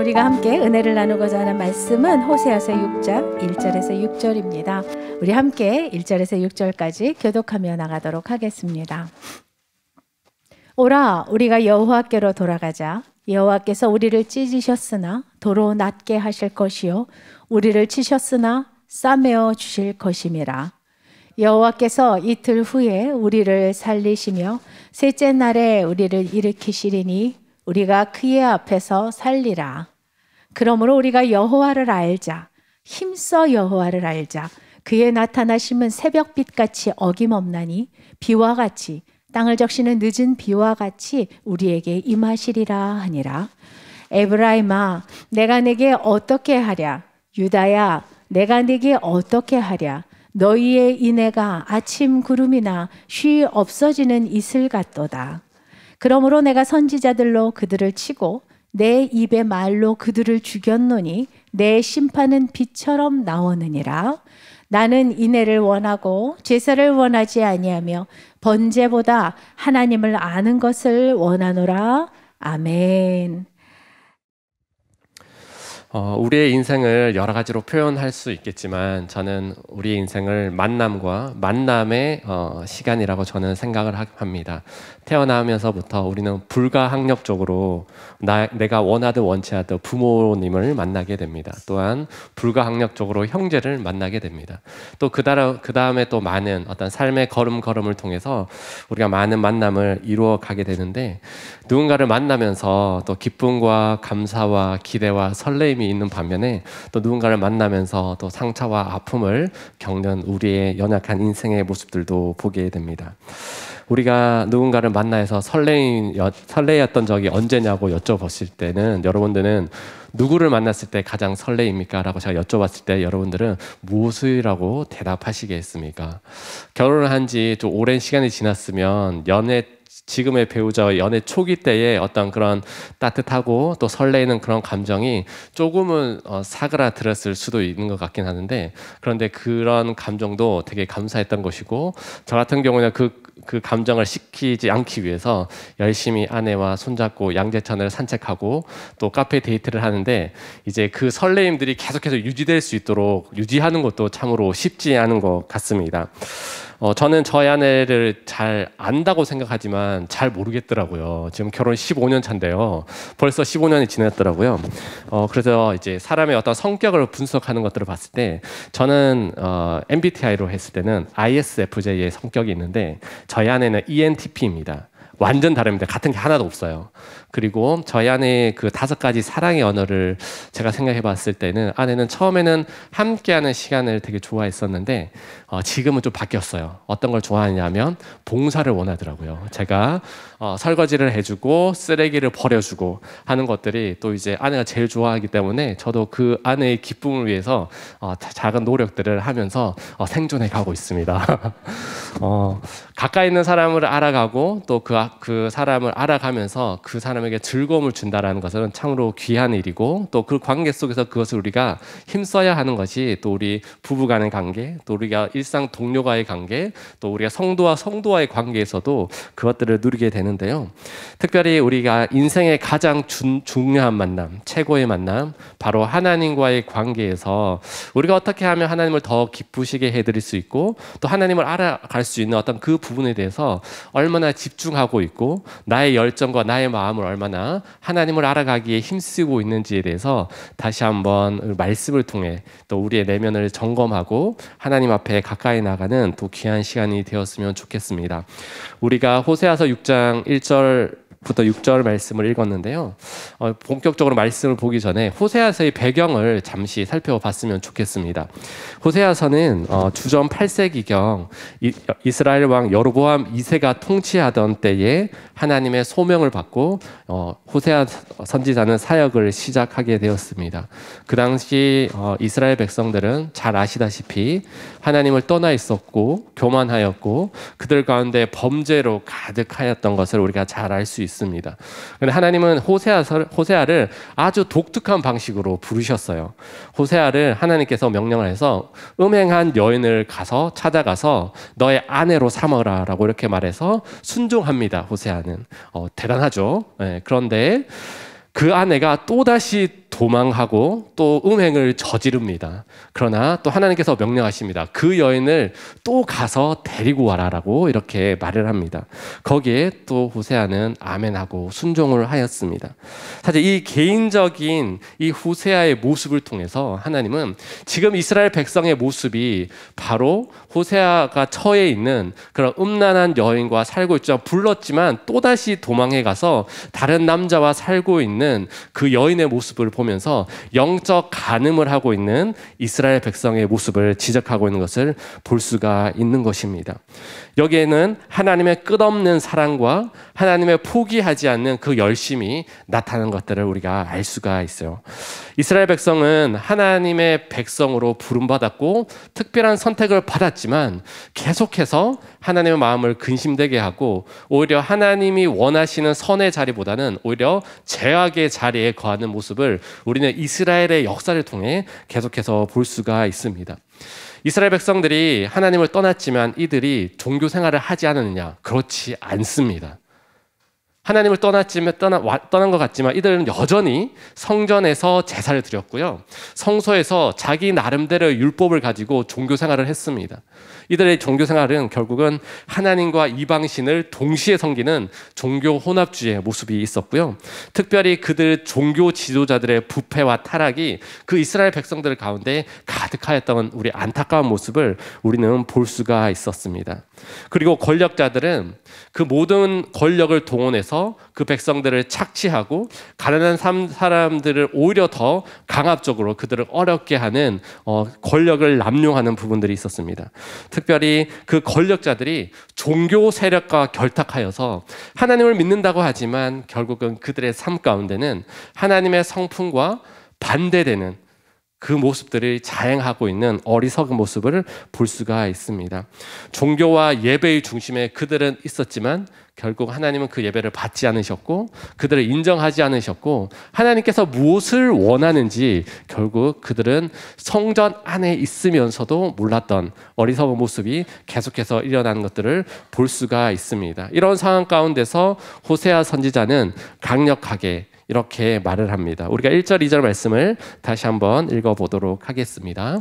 우리가 함께 은혜를 나누고자 하는 말씀은 호세아서 6장 1절에서 6절입니다. 우리 함께 1절에서 6절까지 교독하며 나가도록 하겠습니다. 오라, 우리가 여호와께로 돌아가자. 여호와께서 우리를 찢으셨으나 도로 낮게 하실 것이요 우리를 치셨으나 싸매어 주실 것임이라. 여호와께서 이틀 후에 우리를 살리시며 셋째 날에 우리를 일으키시리니 우리가 그의 앞에서 살리라. 그러므로 우리가 여호와를 알자. 힘써 여호와를 알자. 그의 나타나심은 새벽빛같이 어김없나니 비와 같이 땅을 적시는 늦은 비와 같이 우리에게 임하시리라 하니라. 에브라임아, 내가 내게 어떻게 하랴? 유다야, 내가 네게 어떻게 하랴? 너희의 인애가 아침 구름이나 쉬 없어지는 이슬 같도다. 그러므로 내가 선지자들로 그들을 치고 내 입의 말로 그들을 죽였노니 내 심판은 빛처럼 나오느니라. 나는 인애를 원하고 제사를 원하지 아니하며 번제보다 하나님을 아는 것을 원하노라. 아멘. 우리의 인생을 여러 가지로 표현할 수 있겠지만 저는 우리의 인생을 만남과 만남의 시간이라고 저는 생각을 합니다. 태어나면서부터 우리는 불가항력적으로 내가 원하든 원치 않든 부모님을 만나게 됩니다. 또한 불가항력적으로 형제를 만나게 됩니다. 또 그 다음에 또 많은 어떤 삶의 걸음걸음을 통해서 우리가 많은 만남을 이루어 가게 되는데, 누군가를 만나면서 또 기쁨과 감사와 기대와 설레임이 있는 반면에 또 누군가를 만나면서 또 상처와 아픔을 겪는 우리의 연약한 인생의 모습들도 보게 됩니다. 우리가 누군가를 만나서 설레였던 적이 언제냐고 여쭤봤을 때는, 여러분들은 누구를 만났을 때 가장 설레입니까? 라고 제가 여쭤봤을 때 여러분들은 무엇이라고 대답하시겠습니까? 결혼을 한 지 좀 오랜 시간이 지났으면 지금의 배우자와 연애 초기 때의 어떤 그런 따뜻하고 또 설레이는 그런 감정이 조금은 사그라들었을 수도 있는 것 같긴 하는데, 그런데 그런 감정도 되게 감사했던 것이고, 저 같은 경우는 그 감정을 식히지 않기 위해서 열심히 아내와 손잡고 양재천을 산책하고 또 카페 데이트를 하는데, 이제 그 설레임들이 계속해서 유지될 수 있도록 유지하는 것도 참으로 쉽지 않은 것 같습니다. 저는 저희 아내를 잘 안다고 생각하지만 잘 모르겠더라고요. 지금 결혼 15년 차인데요. 벌써 15년이 지났더라고요. 그래서 이제 사람의 어떤 성격을 분석하는 것들을 봤을 때, 저는 MBTI로 했을 때는 ISFJ의 성격이 있는데, 저희 아내는 ENTP입니다. 완전 다릅니다. 같은 게 하나도 없어요. 그리고 저희 아내의 그 5가지 사랑의 언어를 제가 생각해 봤을 때는, 아내는 처음에는 함께하는 시간을 되게 좋아했었는데 지금은 좀 바뀌었어요. 어떤 걸 좋아하냐면 봉사를 원하더라고요. 제가 설거지를 해주고 쓰레기를 버려주고 하는 것들이 또 이제 아내가 제일 좋아하기 때문에 저도 그 아내의 기쁨을 위해서 작은 노력들을 하면서 생존해 가고 있습니다. 가까이 있는 사람을 알아가고 또 그 사람을 알아가면서 그 사람에게 즐거움을 준다라는 것은 참으로 귀한 일이고, 또 그 관계 속에서 그것을 우리가 힘써야 하는 것이 또 우리 부부간의 관계, 또 우리가 일상 동료와의 관계, 또 우리가 성도와 성도와의 관계에서도 그것들을 누리게 되는데요. 특별히 우리가 인생의 가장 중요한 만남, 최고의 만남, 바로 하나님과의 관계에서 우리가 어떻게 하면 하나님을 더 기쁘시게 해드릴 수 있고, 또 하나님을 알아갈 수 있는 어떤 그 부분에 대해서 얼마나 집중하고 있고, 나의 열정과 나의 마음을 얼마나 하나님을 알아가기에 힘쓰고 있는지에 대해서 다시 한번 말씀을 통해 또 우리의 내면을 점검하고 하나님 앞에 가까이 나가는 또 귀한 시간이 되었으면 좋겠습니다. 우리가 호세아서 6장 1절부터 6절 말씀을 읽었는데요. 본격적으로 말씀을 보기 전에 호세아서의 배경을 잠시 살펴봤으면 좋겠습니다. 호세아서는 주전 8세기경 이스라엘 왕 여로보암 2세가 통치하던 때에 하나님의 소명을 받고 호세아 선지자는 사역을 시작하게 되었습니다. 그 당시 이스라엘 백성들은 잘 아시다시피 하나님을 떠나 있었고 교만하였고 그들 가운데 범죄로 가득하였던 것을 우리가 잘 알 수 있습니다. 그런데 하나님은 호세아를 아주 독특한 방식으로 부르셨어요. 호세아를 하나님께서 명령을 해서 음행한 여인을 찾아가서 너의 아내로 삼어라 라고 이렇게 말해서 순종합니다. 호세아는 대단하죠. 네, 그런데 그 아내가 또다시 도망하고 또 음행을 저지릅니다. 그러나 또 하나님께서 명령하십니다. 그 여인을 또 가서 데리고 와라라고 이렇게 말을 합니다. 거기에 또 호세아는 아멘하고 순종을 하였습니다. 사실 이 개인적인 이 호세아의 모습을 통해서 하나님은 지금 이스라엘 백성의 모습이 바로 호세아가 처해 있는 그런 음란한 여인과 살고 있지만 불렀지만 또다시 도망해 가서 다른 남자와 살고 있는 그 여인의 모습을 보면서 영적 간음을 하고 있는 이스라엘 백성의 모습을 지적하고 있는 것을 볼 수가 있는 것입니다. 여기에는 하나님의 끝없는 사랑과 하나님의 포기하지 않는 그 열심이 나타나는 것들을 우리가 알 수가 있어요. 이스라엘 백성은 하나님의 백성으로 부름받았고 특별한 선택을 받았지만 계속해서 하나님의 마음을 근심되게 하고 오히려 하나님이 원하시는 선의 자리보다는 오히려 죄악의 자리에 거하는 모습을 우리는 이스라엘의 역사를 통해 계속해서 볼 수가 있습니다. 이스라엘 백성들이 하나님을 떠났지만 이들이 종교 생활을 하지 않았느냐? 그렇지 않습니다. 하나님을 떠난 것 같지만 이들은 여전히 성전에서 제사를 드렸고요. 성소에서 자기 나름대로 율법을 가지고 종교 생활을 했습니다. 이들의 종교 생활은 결국은 하나님과 이방신을 동시에 섬기는 종교 혼합주의의 모습이 있었고요. 특별히 그들 종교 지도자들의 부패와 타락이 그 이스라엘 백성들 가운데 가득하였던 우리 안타까운 모습을 우리는 볼 수가 있었습니다. 그리고 권력자들은 그 모든 권력을 동원해서 그 백성들을 착취하고 가난한 사람들을 오히려 더 강압적으로 그들을 어렵게 하는 권력을 남용하는 부분들이 있었습니다. 특별히 그 권력자들이 종교 세력과 결탁하여서 하나님을 믿는다고 하지만 결국은 그들의 삶 가운데는 하나님의 성품과 반대되는 그 모습들을 자행하고 있는 어리석은 모습을 볼 수가 있습니다. 종교와 예배의 중심에 그들은 있었지만 결국 하나님은 그 예배를 받지 않으셨고 그들을 인정하지 않으셨고 하나님께서 무엇을 원하는지 결국 그들은 성전 안에 있으면서도 몰랐던 어리석은 모습이 계속해서 일어나는 것들을 볼 수가 있습니다. 이런 상황 가운데서 호세아 선지자는 강력하게 이렇게 말을 합니다. 우리가 1절, 2절 말씀을 다시 한번 읽어보도록 하겠습니다.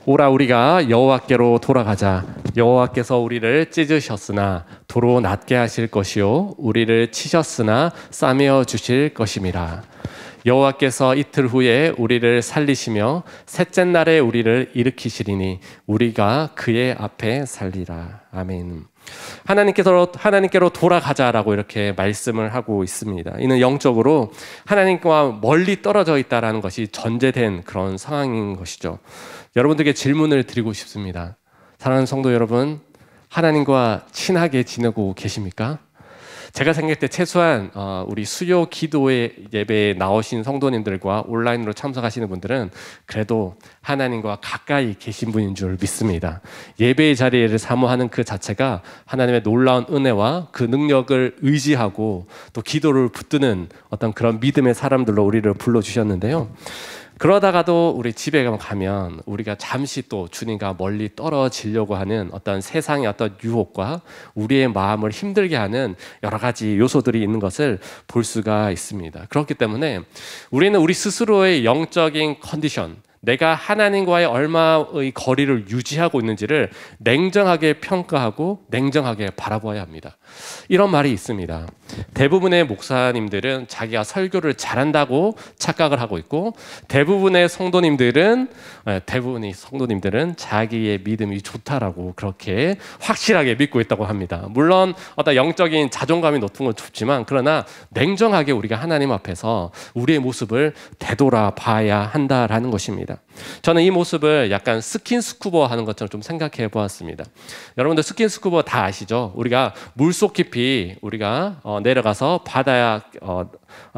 오라 우리가 여호와께로 돌아가자. 여호와께서 우리를 찢으셨으나 도로 낫게 하실 것이요 우리를 치셨으나 싸매어 주실 것임이라. 여호와께서 이틀 후에 우리를 살리시며 셋째 날에 우리를 일으키시리니 우리가 그의 앞에 살리라. 아멘. 하나님께로 돌아가자라고 이렇게 말씀을 하고 있습니다. 이는 영적으로 하나님과 멀리 떨어져 있다라는 것이 전제된 그런 상황인 것이죠. 여러분들께 질문을 드리고 싶습니다. 사랑하는 성도 여러분, 하나님과 친하게 지내고 계십니까? 제가 생각할 때 최소한 우리 수요 기도회 예배에 나오신 성도님들과 온라인으로 참석하시는 분들은 그래도 하나님과 가까이 계신 분인 줄 믿습니다. 예배의 자리를 사모하는 그 자체가 하나님의 놀라운 은혜와 그 능력을 의지하고 또 기도를 붙드는 어떤 그런 믿음의 사람들로 우리를 불러주셨는데요. 그러다가도 우리 집에 가면 우리가 잠시 또 주님과 멀리 떨어지려고 하는 어떤 세상의 어떤 유혹과 우리의 마음을 힘들게 하는 여러 가지 요소들이 있는 것을 볼 수가 있습니다. 그렇기 때문에 우리는 우리 스스로의 영적인 컨디션, 내가 하나님과의 얼마의 거리를 유지하고 있는지를 냉정하게 평가하고 냉정하게 바라봐야 합니다. 이런 말이 있습니다. 대부분의 목사님들은 자기가 설교를 잘한다고 착각을 하고 있고 대부분의 성도님들은 자기의 믿음이 좋다라고 그렇게 확실하게 믿고 있다고 합니다. 물론 어떤 영적인 자존감이 높은 건 좋지만 그러나 냉정하게 우리가 하나님 앞에서 우리의 모습을 되돌아봐야 한다라는 것입니다. 저는 이 모습을 약간 스킨스쿠버 하는 것처럼 좀 생각해 보았습니다. 여러분들 스킨스쿠버 다 아시죠? 우리가 물속 깊이 우리가 내려가서 바다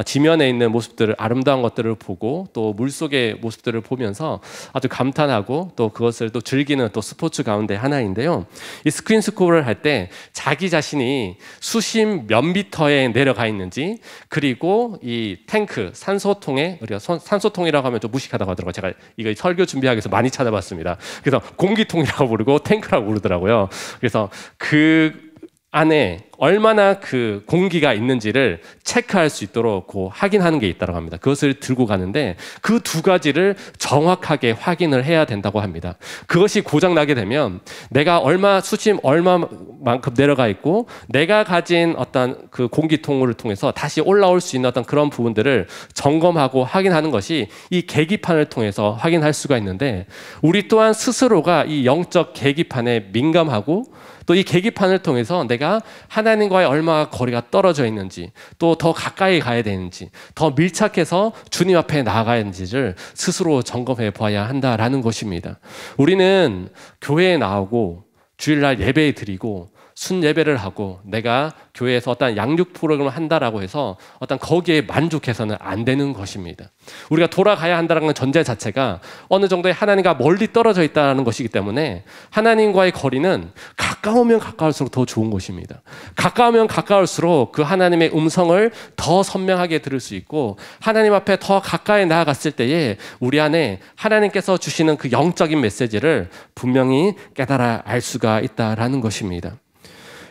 지면에 있는 모습들을 아름다운 것들을 보고 또 물속의 모습들을 보면서 아주 감탄하고 또 그것을 또 즐기는 또 스포츠 가운데 하나인데요. 이 스킨스쿠버를 할 때 자기 자신이 수심 몇 미터에 내려가 있는지 그리고 이 탱크 산소통에 우리가 산소통이라고 하면 좀 무식하다고 하더라고요. 제가 이거 설교 준비하기 위해서 많이 찾아봤습니다. 그래서 공기통이라고 부르고 탱크라고 부르더라고요. 그래서 그 안에 얼마나 그 공기가 있는지를 체크할 수 있도록 확인하는 게 있다고 합니다. 그것을 들고 가는데 그 두 가지를 정확하게 확인을 해야 된다고 합니다. 그것이 고장 나게 되면 내가 얼마만큼 내려가 있고 내가 가진 어떤 그 공기통을 통해서 다시 올라올 수 있는 어떤 그런 부분들을 점검하고 확인하는 것이 이 계기판을 통해서 확인할 수가 있는데, 우리 또한 스스로가 이 영적 계기판에 민감하고 또 이 계기판을 통해서 내가 하나님과의 얼마나 거리가 떨어져 있는지, 또 더 가까이 가야 되는지, 더 밀착해서 주님 앞에 나아가야 하는지를 스스로 점검해 봐야 한다라는 것입니다. 우리는 교회에 나오고 주일날 예배 드리고 순예배를 하고 내가 교회에서 어떤 양육 프로그램을 한다라고 해서 어떤 거기에 만족해서는 안 되는 것입니다. 우리가 돌아가야 한다는 전제 자체가 어느 정도의 하나님과 멀리 떨어져 있다는 것이기 때문에 하나님과의 거리는 가까우면 가까울수록 더 좋은 것입니다. 가까우면 가까울수록 그 하나님의 음성을 더 선명하게 들을 수 있고, 하나님 앞에 더 가까이 나아갔을 때에 우리 안에 하나님께서 주시는 그 영적인 메시지를 분명히 깨달아 알 수가 있다라는 것입니다.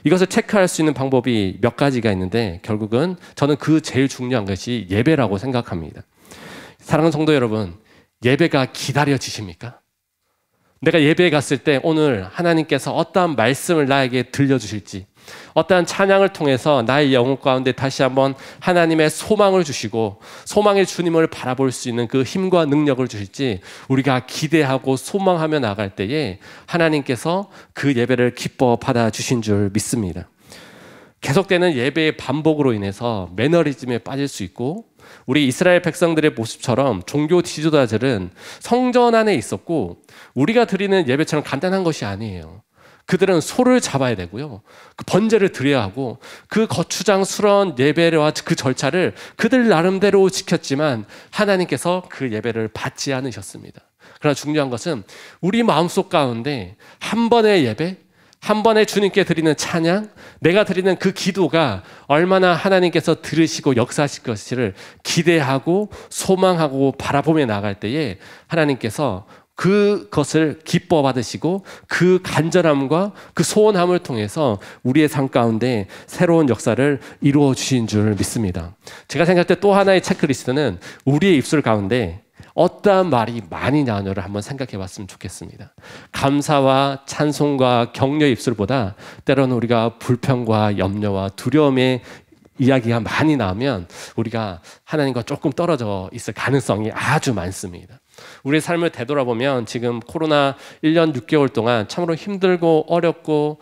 이것을 체크할 수 있는 방법이 몇 가지가 있는데, 결국은 저는 그 제일 중요한 것이 예배라고 생각합니다. 사랑하는 성도 여러분, 예배가 기다려지십니까? 내가 예배에 갔을 때 오늘 하나님께서 어떠한 말씀을 나에게 들려주실지, 어떠한 찬양을 통해서 나의 영혼 가운데 다시 한번 하나님의 소망을 주시고 소망의 주님을 바라볼 수 있는 그 힘과 능력을 주실지 우리가 기대하고 소망하며 나갈 때에 하나님께서 그 예배를 기뻐 받아주신 줄 믿습니다. 계속되는 예배의 반복으로 인해서 매너리즘에 빠질 수 있고, 우리 이스라엘 백성들의 모습처럼 종교 지도자들은 성전 안에 있었고 우리가 드리는 예배처럼 간단한 것이 아니에요. 그들은 소를 잡아야 되고요, 그 번제를 드려야 하고, 그 거추장스러운 예배와 그 절차를 그들 나름대로 지켰지만 하나님께서 그 예배를 받지 않으셨습니다. 그러나 중요한 것은 우리 마음속 가운데 한 번의 예배, 한 번에 주님께 드리는 찬양, 내가 드리는 그 기도가 얼마나 하나님께서 들으시고 역사하실 것을 기대하고 소망하고 바라보며 나갈 때에 하나님께서 그것을 기뻐 받으시고 그 간절함과 그 소원함을 통해서 우리의 삶 가운데 새로운 역사를 이루어 주신 줄 믿습니다. 제가 생각할 때 또 하나의 체크리스트는 우리의 입술 가운데 어떠한 말이 많이 나오냐를 한번 생각해 봤으면 좋겠습니다. 감사와 찬송과 격려의 입술보다 때로는 우리가 불평과 염려와 두려움의 이야기가 많이 나오면 우리가 하나님과 조금 떨어져 있을 가능성이 아주 많습니다. 우리의 삶을 되돌아보면 지금 코로나 1년 6개월 동안 참으로 힘들고 어렵고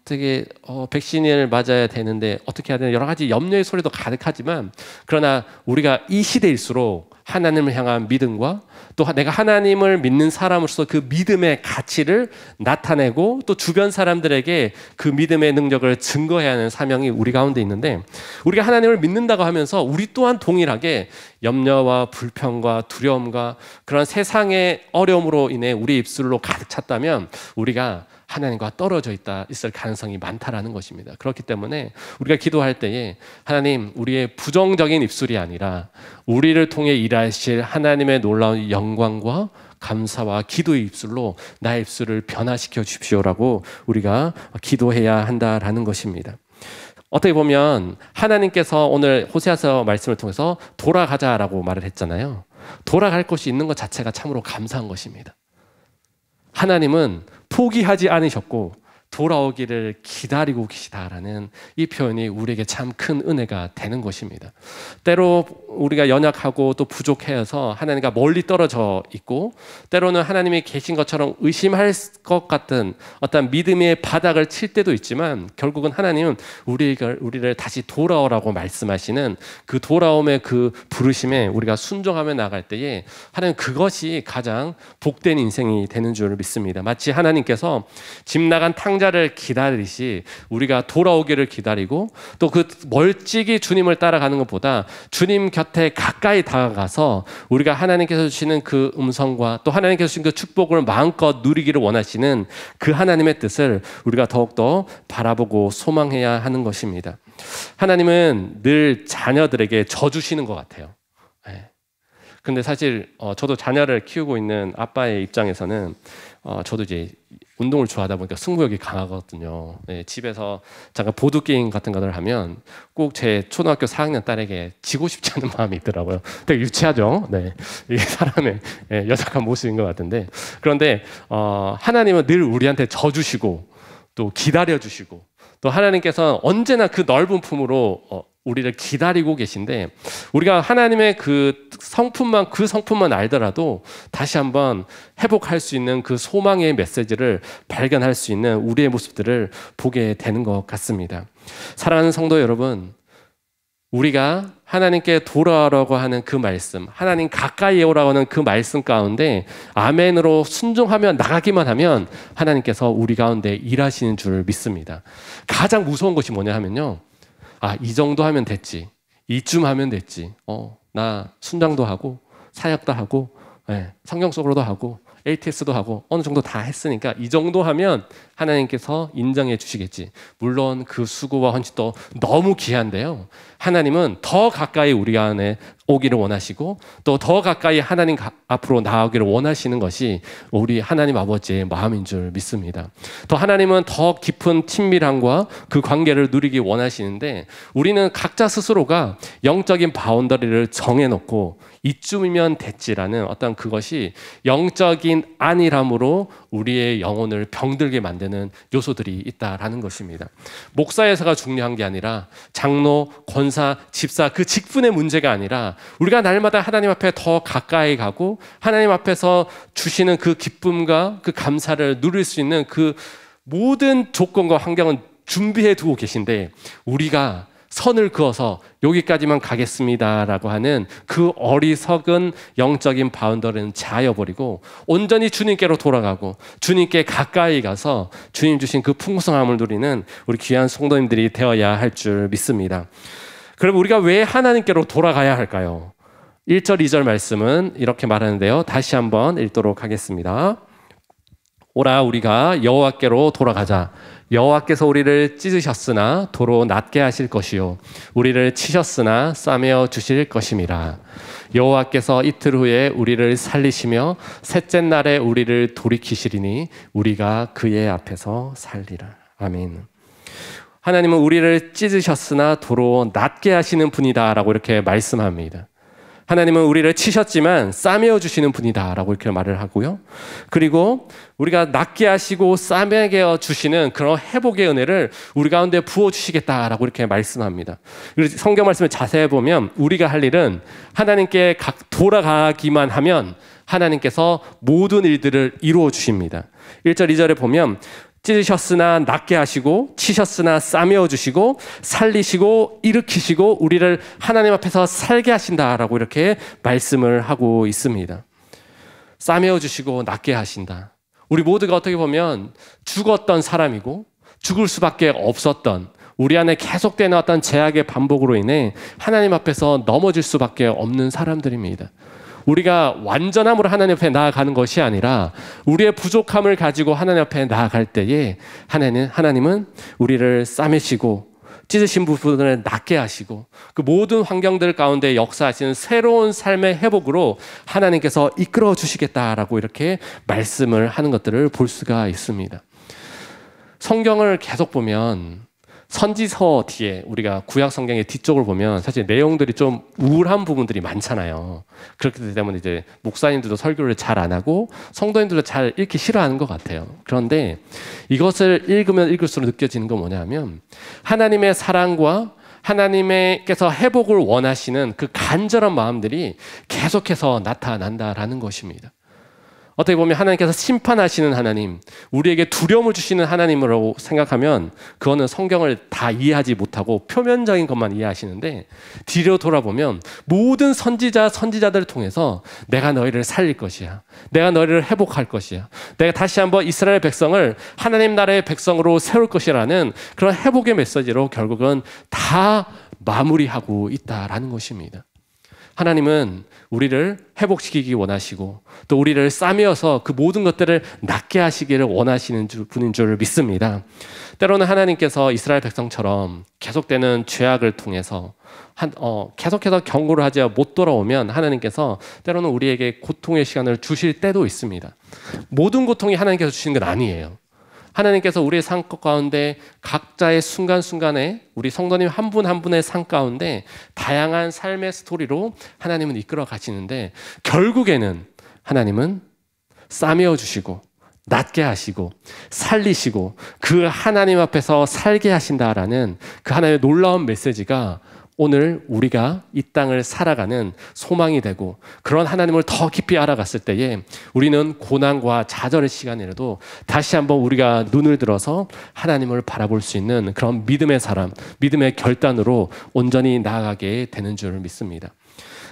되게 백신을 맞아야 되는데 어떻게 해야 되나 여러 가지 염려의 소리도 가득하지만, 그러나 우리가 이 시대일수록 하나님을 향한 믿음과 또 내가 하나님을 믿는 사람으로서 그 믿음의 가치를 나타내고 또 주변 사람들에게 그 믿음의 능력을 증거해야 하는 사명이 우리 가운데 있는데, 우리가 하나님을 믿는다고 하면서 우리 또한 동일하게 염려와 불평과 두려움과 그런 세상의 어려움으로 인해 우리 입술로 가득 찼다면 우리가 하나님과 떨어져 있을 가능성이 많다라는 것입니다. 그렇기 때문에 우리가 기도할 때에 하나님, 우리의 부정적인 입술이 아니라 우리를 통해 일하실 하나님의 놀라운 영광과 감사와 기도의 입술로 나의 입술을 변화시켜 주십시오라고 우리가 기도해야 한다라는 것입니다. 어떻게 보면 하나님께서 오늘 호세아서 말씀을 통해서 돌아가자라고 말을 했잖아요. 돌아갈 곳이 있는 것 자체가 참으로 감사한 것입니다. 하나님은 포기하지 않으셨고 돌아오기를 기다리고 계시다라는 이 표현이 우리에게 참 큰 은혜가 되는 것입니다. 때로 우리가 연약하고 또 부족해서 하나님과 멀리 떨어져 있고, 때로는 하나님이 계신 것처럼 의심할 것 같은 어떤 믿음의 바닥을 칠 때도 있지만, 결국은 하나님은 우리를 다시 돌아오라고 말씀하시는 그 돌아옴의 그 부르심에 우리가 순종하며 나갈 때에 하나님, 그것이 가장 복된 인생이 되는 줄 믿습니다. 마치 하나님께서 집 나간 탕자를 기다리시 우리가 돌아오기를 기다리고, 또 그 멀찍이 주님을 따라가는 것보다 주님 곁에 가까이 다가가서 우리가 하나님께서 주시는 그 음성과 또 하나님께서 주신 그 축복을 마음껏 누리기를 원하시는 그 하나님의 뜻을 우리가 더욱더 바라보고 소망해야 하는 것입니다. 하나님은 늘 자녀들에게 져주시는 것 같아요. 근데 사실 저도 자녀를 키우고 있는 아빠의 입장에서는 저도 이제 운동을 좋아하다 보니까 승부욕이 강하거든요. 네, 집에서 잠깐 보드 게임 같은 것을 하면 꼭 제 초등학교 4학년 딸에게 지고 싶지 않은 마음이 있더라고요. 되게 유치하죠. 네, 이게 사람의 여작한 모습인 것 같은데, 그런데 하나님은 늘 우리한테 져주시고 또 기다려주시고, 또 하나님께서 언제나 그 넓은 품으로 우리를 기다리고 계신데, 우리가 하나님의 그 성품만 알더라도 다시 한번 회복할 수 있는 그 소망의 메시지를 발견할 수 있는 우리의 모습들을 보게 되는 것 같습니다. 사랑하는 성도 여러분, 우리가 하나님께 돌아오라고 하는 그 말씀, 하나님 가까이 오라고 하는 그 말씀 가운데 아멘으로 순종하며 나가기만 하면 하나님께서 우리 가운데 일하시는 줄 믿습니다. 가장 무서운 것이 뭐냐 하면요, 이 정도 하면 됐지, 이쯤 하면 됐지, 나 순장도 하고 사역도 하고 성경 속으로도 하고 ATS도 하고 어느 정도 다 했으니까 이 정도 하면 하나님께서 인정해 주시겠지. 물론 그 수고와 헌신도 너무 귀한데요, 하나님은 더 가까이 우리 안에 오기를 원하시고 또 더 가까이 하나님 앞으로 나아오기를 원하시는 것이 우리 하나님 아버지의 마음인 줄 믿습니다. 또 하나님은 더 깊은 친밀함과 그 관계를 누리기 원하시는데, 우리는 각자 스스로가 영적인 바운더리를 정해놓고 이쯤이면 됐지라는 어떤 그것이 영적인 안일함으로 우리의 영혼을 병들게 만드는 요소들이 있다라는 것입니다. 목사에서가 중요한 게 아니라 장로, 권사, 집사 그 직분의 문제가 아니라 우리가 날마다 하나님 앞에 더 가까이 가고 하나님 앞에서 주시는 그 기쁨과 그 감사를 누릴 수 있는 그 모든 조건과 환경은 준비해 두고 계신데, 우리가 선을 그어서 여기까지만 가겠습니다라고 하는 그 어리석은 영적인 바운더리는 제하여버리고 온전히 주님께로 돌아가고 주님께 가까이 가서 주님 주신 그 풍성함을 누리는 우리 귀한 성도님들이 되어야 할 줄 믿습니다. 그럼 우리가 왜 하나님께로 돌아가야 할까요? 1절, 2절 말씀은 이렇게 말하는데요, 다시 한번 읽도록 하겠습니다. 오라, 우리가 여호와께로 돌아가자. 여호와께서 우리를 찢으셨으나 도로 낫게 하실 것이요 우리를 치셨으나 싸매어 주실 것임이라. 여호와께서 이틀 후에 우리를 살리시며 셋째 날에 우리를 돌이키시리니 우리가 그의 앞에서 살리라. 아멘. 하나님은 우리를 찢으셨으나 도로 낫게 하시는 분이다라고 이렇게 말씀합니다. 하나님은 우리를 치셨지만 싸매어 주시는 분이다라고 이렇게 말을 하고요. 그리고 우리가 낫게 하시고 싸매어 주시는 그런 회복의 은혜를 우리 가운데 부어 주시겠다라고 이렇게 말씀합니다. 그래서 성경 말씀을 자세히 보면 우리가 할 일은 하나님께 돌아가기만 하면 하나님께서 모든 일들을 이루어 주십니다. 1절, 2절에 보면 찢으셨으나 낫게 하시고 치셨으나 싸매어 주시고 살리시고 일으키시고 우리를 하나님 앞에서 살게 하신다라고 이렇게 말씀을 하고 있습니다. 싸매어 주시고 낫게 하신다. 우리 모두가 어떻게 보면 죽었던 사람이고 죽을 수밖에 없었던, 우리 안에 계속되는 어떤 제약의 반복으로 인해 하나님 앞에서 넘어질 수밖에 없는 사람들입니다. 우리가 완전함으로 하나님 앞에 나아가는 것이 아니라 우리의 부족함을 가지고 하나님 앞에 나아갈 때에 하나님은 우리를 싸매시고 찢으신 부분을 낫게 하시고 그 모든 환경들 가운데 역사하시는 새로운 삶의 회복으로 하나님께서 이끌어 주시겠다라고 이렇게 말씀을 하는 것들을 볼 수가 있습니다. 성경을 계속 보면 선지서 뒤에, 우리가 구약 성경의 뒤쪽을 보면 사실 내용들이 좀 우울한 부분들이 많잖아요. 그렇기 때문에 이제 목사님들도 설교를 잘 안 하고 성도님들도 잘 읽기 싫어하는 것 같아요. 그런데 이것을 읽으면 읽을수록 느껴지는 건 뭐냐 하면 하나님의 사랑과 하나님께서 회복을 원하시는 그 간절한 마음들이 계속해서 나타난다라는 것입니다. 어떻게 보면 하나님께서 심판하시는 하나님, 우리에게 두려움을 주시는 하나님으로 생각하면 그거는 성경을 다 이해하지 못하고 표면적인 것만 이해하시는데, 뒤로 돌아보면 모든 선지자들을 통해서 내가 너희를 살릴 것이야, 내가 너희를 회복할 것이야, 내가 다시 한번 이스라엘 백성을 하나님 나라의 백성으로 세울 것이라는 그런 회복의 메시지로 결국은 다 마무리하고 있다라는 것입니다. 하나님은 우리를 회복시키기 원하시고 또 우리를 싸매어서 그 모든 것들을 낫게 하시기를 원하시는 분인 줄 믿습니다. 때로는 하나님께서 이스라엘 백성처럼 계속되는 죄악을 통해서 계속해서 경고를 하지 못 돌아오면 하나님께서 때로는 우리에게 고통의 시간을 주실 때도 있습니다. 모든 고통이 하나님께서 주시는 건 아니에요. 하나님께서 우리의 삶 가운데 각자의 순간순간에 우리 성도님 한 분 한 분의 삶 가운데 다양한 삶의 스토리로 하나님은 이끌어 가시는데, 결국에는 하나님은 싸매어 주시고 낫게 하시고 살리시고 그 하나님 앞에서 살게 하신다라는 그 하나님의 놀라운 메시지가 오늘 우리가 이 땅을 살아가는 소망이 되고, 그런 하나님을 더 깊이 알아갔을 때에 우리는 고난과 좌절의 시간이라도 다시 한번 우리가 눈을 들어서 하나님을 바라볼 수 있는 그런 믿음의 사람, 믿음의 결단으로 온전히 나아가게 되는 줄 믿습니다.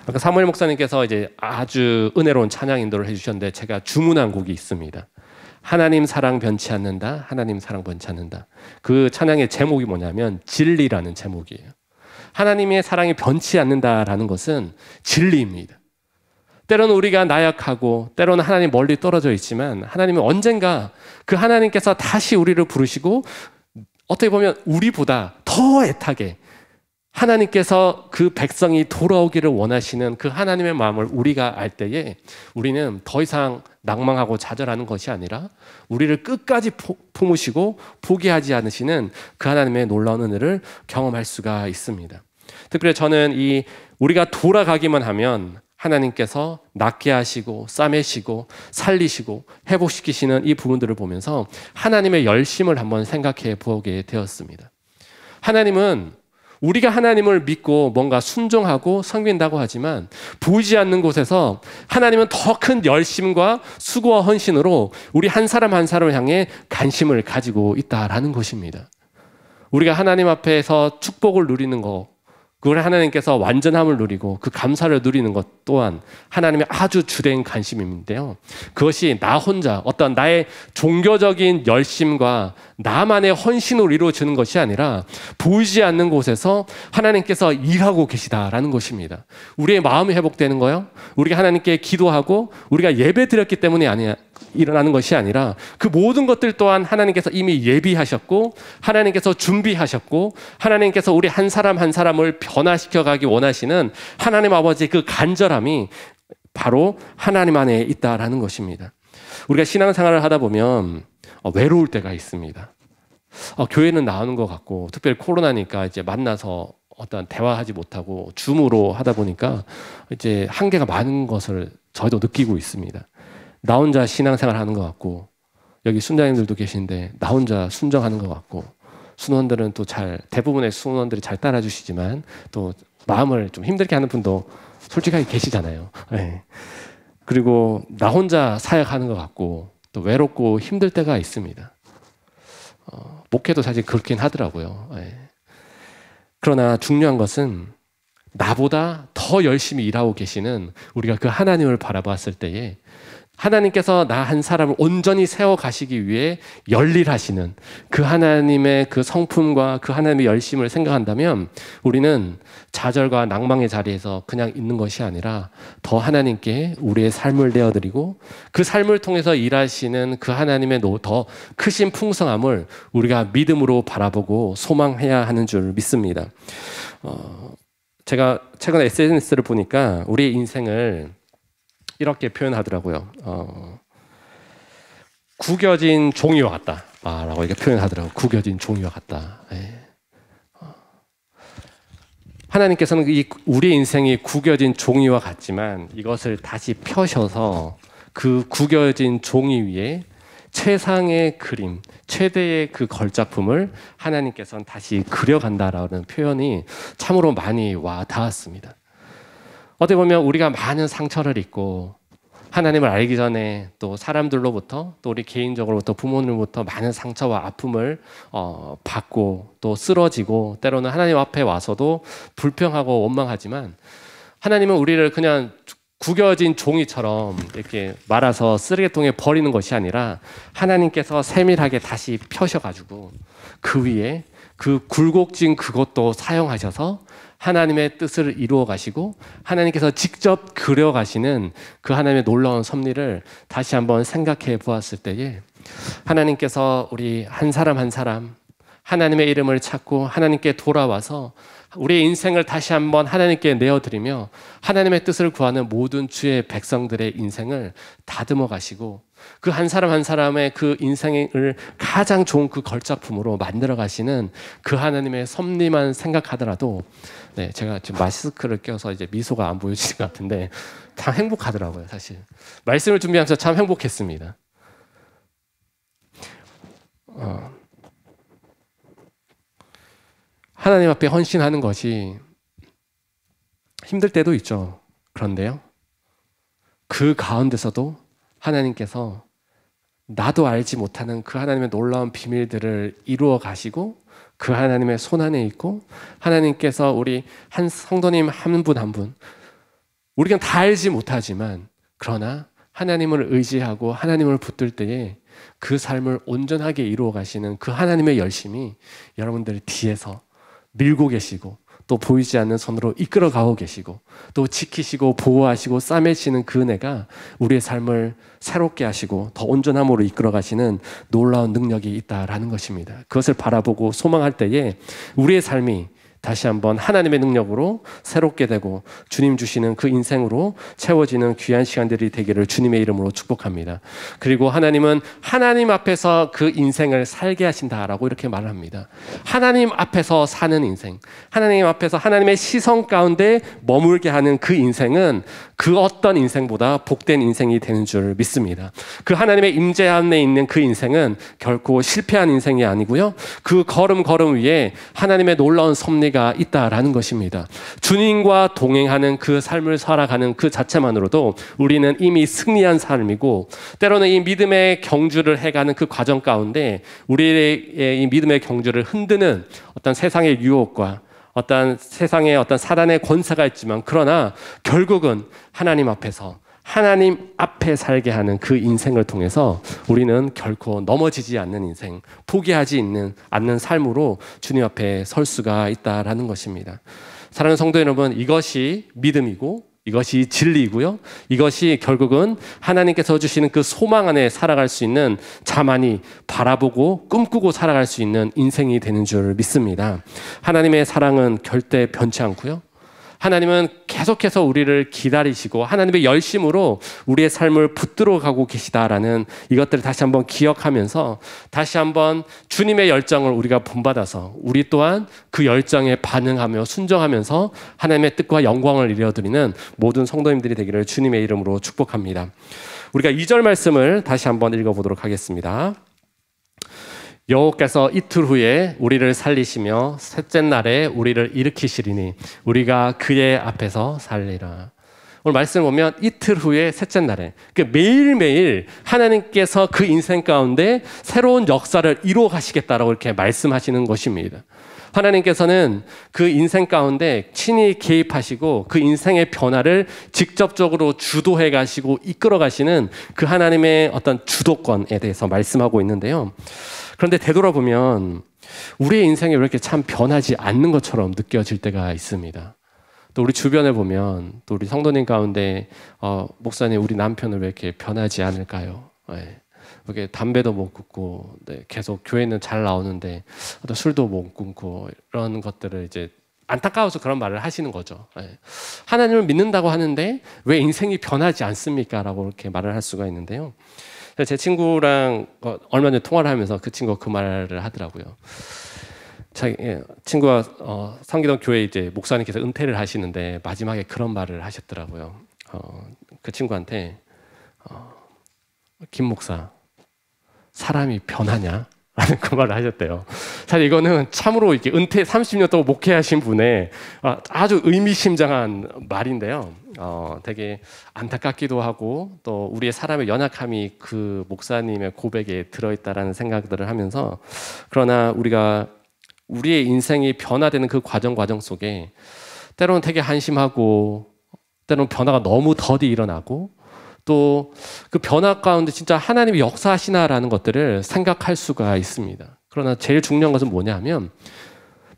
아까 사무엘 목사님께서 이제 아주 은혜로운 찬양 인도를 해주셨는데, 제가 주문한 곡이 있습니다. 하나님 사랑 변치 않는다, 하나님 사랑 변치 않는다. 그 찬양의 제목이 뭐냐면 진리라는 제목이에요. 하나님의 사랑이 변치 않는다라는 것은 진리입니다. 때로는 우리가 나약하고 때로는 하나님 멀리 떨어져 있지만, 하나님은 언젠가 그 하나님께서 다시 우리를 부르시고 어떻게 보면 우리보다 더 애타게 하나님께서 그 백성이 돌아오기를 원하시는 그 하나님의 마음을 우리가 알 때에 우리는 더 이상 낭망하고 좌절하는 것이 아니라 우리를 끝까지 품으시고 포기하지 않으시는 그 하나님의 놀라운 은혜를 경험할 수가 있습니다. 특별히 저는 우리가 돌아가기만 하면 하나님께서 낫게 하시고 싸매시고 살리시고 회복시키시는 이 부분들을 보면서 하나님의 열심을 한번 생각해 보게 되었습니다. 하나님은 우리가 하나님을 믿고 뭔가 순종하고 섬긴다고 하지만 보이지 않는 곳에서 하나님은 더 큰 열심과 수고와 헌신으로 우리 한 사람 한 사람을 향해 관심을 가지고 있다라는 것입니다. 우리가 하나님 앞에서 축복을 누리는 것, 그걸 하나님께서 완전함을 누리고 그 감사를 누리는 것 또한 하나님의 아주 주된 관심인데요. 그것이 나 혼자 어떤 나의 종교적인 열심과 나만의 헌신으로 이루어지는 것이 아니라 보이지 않는 곳에서 하나님께서 일하고 계시다라는 것입니다. 우리의 마음이 회복되는 거요, 우리가 하나님께 기도하고 우리가 예배 드렸기 때문에 일어나는 것이 아니라 그 모든 것들 또한 하나님께서 이미 예비하셨고 하나님께서 준비하셨고 하나님께서 우리 한 사람 한 사람을 변화시켜 가기 원하시는 하나님 아버지의 그 간절함이 바로 하나님 안에 있다라는 것입니다. 우리가 신앙생활을 하다 보면 외로울 때가 있습니다. 교회는 나오는 것 같고, 특별히 코로나니까 이제 만나서 어떤 대화하지 못하고 줌으로 하다 보니까 이제 한계가 많은 것을 저희도 느끼고 있습니다. 나 혼자 신앙생활 하는 것 같고, 여기 순장님들도 계신데 나 혼자 순정하는 것 같고, 순원들은 또 대부분의 순원들이 잘 따라주시지만 또 마음을 좀 힘들게 하는 분도 솔직하게 계시잖아요. 네. 그리고 나 혼자 사역하는 것 같고 또 외롭고 힘들 때가 있습니다. 목회도 사실 그렇긴 하더라고요. 네. 그러나 중요한 것은 나보다 더 열심히 일하고 계시는 우리가 그 하나님을 바라봤을 때에 하나님께서 나 한 사람을 온전히 세워가시기 위해 열일하시는 그 하나님의 그 성품과 그 하나님의 열심을 생각한다면 우리는 좌절과 낭망의 자리에서 그냥 있는 것이 아니라 더 하나님께 우리의 삶을 내어드리고 그 삶을 통해서 일하시는 그 하나님의 더 크신 풍성함을 우리가 믿음으로 바라보고 소망해야 하는 줄 믿습니다. 제가 최근에 SNS를 보니까 우리의 인생을 이렇게 표현하더라고요. 구겨진 종이와 같다. 라고 이렇게 표현하더라고요. 구겨진 종이와 같다. 예. 하나님께서는 우리 인생이 구겨진 종이와 같지만 이것을 다시 펴셔서 그 구겨진 종이 위에 최상의 그림, 최대의 그 걸작품을 하나님께서는 다시 그려간다라는 표현이 참으로 많이 와 닿았습니다. 어떻게 보면 우리가 많은 상처를 입고 하나님을 알기 전에 또 사람들로부터 또 우리 개인적으로부터 부모님으로부터 많은 상처와 아픔을 받고 또 쓰러지고 때로는 하나님 앞에 와서도 불평하고 원망하지만 하나님은 우리를 그냥 구겨진 종이처럼 이렇게 말아서 쓰레기통에 버리는 것이 아니라 하나님께서 세밀하게 다시 펴셔가지고 그 위에 그 굴곡진 그것도 사용하셔서 하나님의 뜻을 이루어 가시고 하나님께서 직접 그려 가시는 그 하나님의 놀라운 섭리를 다시 한번 생각해 보았을 때에 하나님께서 우리 한 사람 한 사람 하나님의 이름을 찾고 하나님께 돌아와서 우리의 인생을 다시 한번 하나님께 내어드리며 하나님의 뜻을 구하는 모든 주의 백성들의 인생을 다듬어 가시고 그 한 사람 한 사람의 그 인생을 가장 좋은 그 걸작품으로 만들어 가시는 그 하나님의 섭리만 생각하더라도 네, 제가 지금 마스크를 껴서 이제 미소가 안 보여지는 것 같은데 참 행복하더라고요. 사실 말씀을 준비하면서 참 행복했습니다. 하나님 앞에 헌신하는 것이 힘들 때도 있죠. 그런데요, 그 가운데서도 하나님께서 나도 알지 못하는 그 하나님의 놀라운 비밀들을 이루어 가시고 그 하나님의 손안에 있고 하나님께서 우리 한 성도님 한 분 한 분 우리가 다 알지 못하지만 그러나 하나님을 의지하고 하나님을 붙들 때에 그 삶을 온전하게 이루어 가시는 그 하나님의 열심이 여러분들 뒤에서 밀고 계시고 또 보이지 않는 손으로 이끌어 가고 계시고 또 지키시고 보호하시고 싸매시는 그 은혜가 우리의 삶을 새롭게 하시고 더 온전함으로 이끌어 가시는 놀라운 능력이 있다라는 것입니다. 그것을 바라보고 소망할 때에 우리의 삶이 다시 한번 하나님의 능력으로 새롭게 되고 주님 주시는 그 인생으로 채워지는 귀한 시간들이 되기를 주님의 이름으로 축복합니다. 그리고 하나님은 하나님 앞에서 그 인생을 살게 하신다라고 이렇게 말을 합니다. 하나님 앞에서 사는 인생, 하나님 앞에서 하나님의 시선 가운데 머물게 하는 그 인생은 그 어떤 인생보다 복된 인생이 되는 줄 믿습니다. 그 하나님의 임재 안에 있는 그 인생은 결코 실패한 인생이 아니고요, 그 걸음 위에 하나님의 놀라운 섭리가 있다라는 것입니다. 주님과 동행하는 그 삶을 살아가는 그 자체만으로도 우리는 이미 승리한 삶이고, 때로는 이 믿음의 경주를 해가는 그 과정 가운데 우리의 이 믿음의 경주를 흔드는 어떤 세상의 유혹과 어떤 세상의 어떤 사단의 권세가 있지만, 그러나 결국은 하나님 앞에서 하나님 앞에 살게 하는 그 인생을 통해서 우리는 결코 넘어지지 않는 인생, 포기하지 않는 삶으로 주님 앞에 설 수가 있다라는 것입니다. 사랑하는 성도 여러분, 이것이 믿음이고 이것이 진리이고요, 이것이 결국은 하나님께서 주시는 그 소망 안에 살아갈 수 있는 자만이 바라보고 꿈꾸고 살아갈 수 있는 인생이 되는 줄 믿습니다. 하나님의 사랑은 절대 변치 않고요, 하나님은 계속해서 우리를 기다리시고 하나님의 열심으로 우리의 삶을 붙들어 가고 계시다라는 이것들을 다시 한번 기억하면서 다시 한번 주님의 열정을 우리가 본받아서 우리 또한 그 열정에 반응하며 순종하면서 하나님의 뜻과 영광을 이루어드리는 모든 성도님들이 되기를 주님의 이름으로 축복합니다. 우리가 2절 말씀을 다시 한번 읽어보도록 하겠습니다. 여호와께서 이틀 후에 우리를 살리시며 셋째 날에 우리를 일으키시리니 우리가 그의 앞에서 살리라. 오늘 말씀을 보면 이틀 후에 셋째 날에, 매일매일 하나님께서 그 인생 가운데 새로운 역사를 이루어 가시겠다라고 이렇게 말씀하시는 것입니다. 하나님께서는 그 인생 가운데 친히 개입하시고 그 인생의 변화를 직접적으로 주도해 가시고 이끌어 가시는 그 하나님의 어떤 주도권에 대해서 말씀하고 있는데요. 그런데 되돌아보면 우리의 인생이 왜 이렇게 참 변하지 않는 것처럼 느껴질 때가 있습니다. 또 우리 주변에 보면, 또 우리 성도님 가운데 목사님, 우리 남편은 왜 이렇게 변하지 않을까요? 네. 이렇게 담배도 못 끊고, 네, 계속 교회는 잘 나오는데 또 술도 못 끊고, 이런 것들을 이제 안타까워서 그런 말을 하시는 거죠. 네. 하나님을 믿는다고 하는데 왜 인생이 변하지 않습니까? 라고 이렇게 말을 할 수가 있는데요. 제 친구랑 얼마 전에 통화를 하면서 그 친구가 그 말을 하더라고요. 자기 친구가 성기동 교회 이제 목사님께서 은퇴를 하시는데 마지막에 그런 말을 하셨더라고요. 그 친구한테 김 목사, 사람이 변하냐? 라는 그 말을 하셨대요. 사실 이거는 참으로 이렇게 은퇴 30년 동안 목회하신 분의 아주 의미심장한 말인데요. 되게 안타깝기도 하고 또 우리의 사람의 연약함이 그 목사님의 고백에 들어있다라는 생각들을 하면서, 그러나 우리가 우리의 인생이 변화되는 그 과정 속에 때로는 되게 한심하고 때로는 변화가 너무 더디 일어나고 또 그 변화 가운데 진짜 하나님이 역사하시나라는 것들을 생각할 수가 있습니다. 그러나 제일 중요한 것은 뭐냐 하면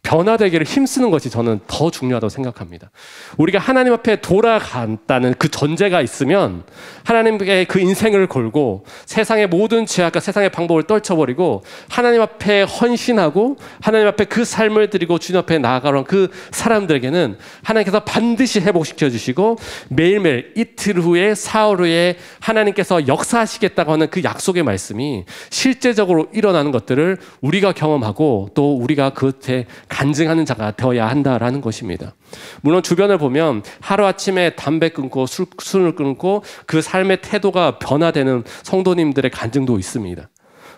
변화되기를 힘쓰는 것이 저는 더 중요하다고 생각합니다. 우리가 하나님 앞에 돌아간다는 그 전제가 있으면 하나님께 그 인생을 걸고 세상의 모든 죄악과 세상의 방법을 떨쳐버리고 하나님 앞에 헌신하고 하나님 앞에 그 삶을 드리고 주님 앞에 나아가는 그 사람들에게는 하나님께서 반드시 회복시켜 주시고 매일매일 이틀 후에 사흘 후에 하나님께서 역사하시겠다고 하는 그 약속의 말씀이 실제적으로 일어나는 것들을 우리가 경험하고 또 우리가 그것에 간증하는 자가 되어야 한다라는 것입니다. 물론 주변을 보면 하루아침에 담배 끊고 술을 끊고 그 삶의 태도가 변화되는 성도님들의 간증도 있습니다.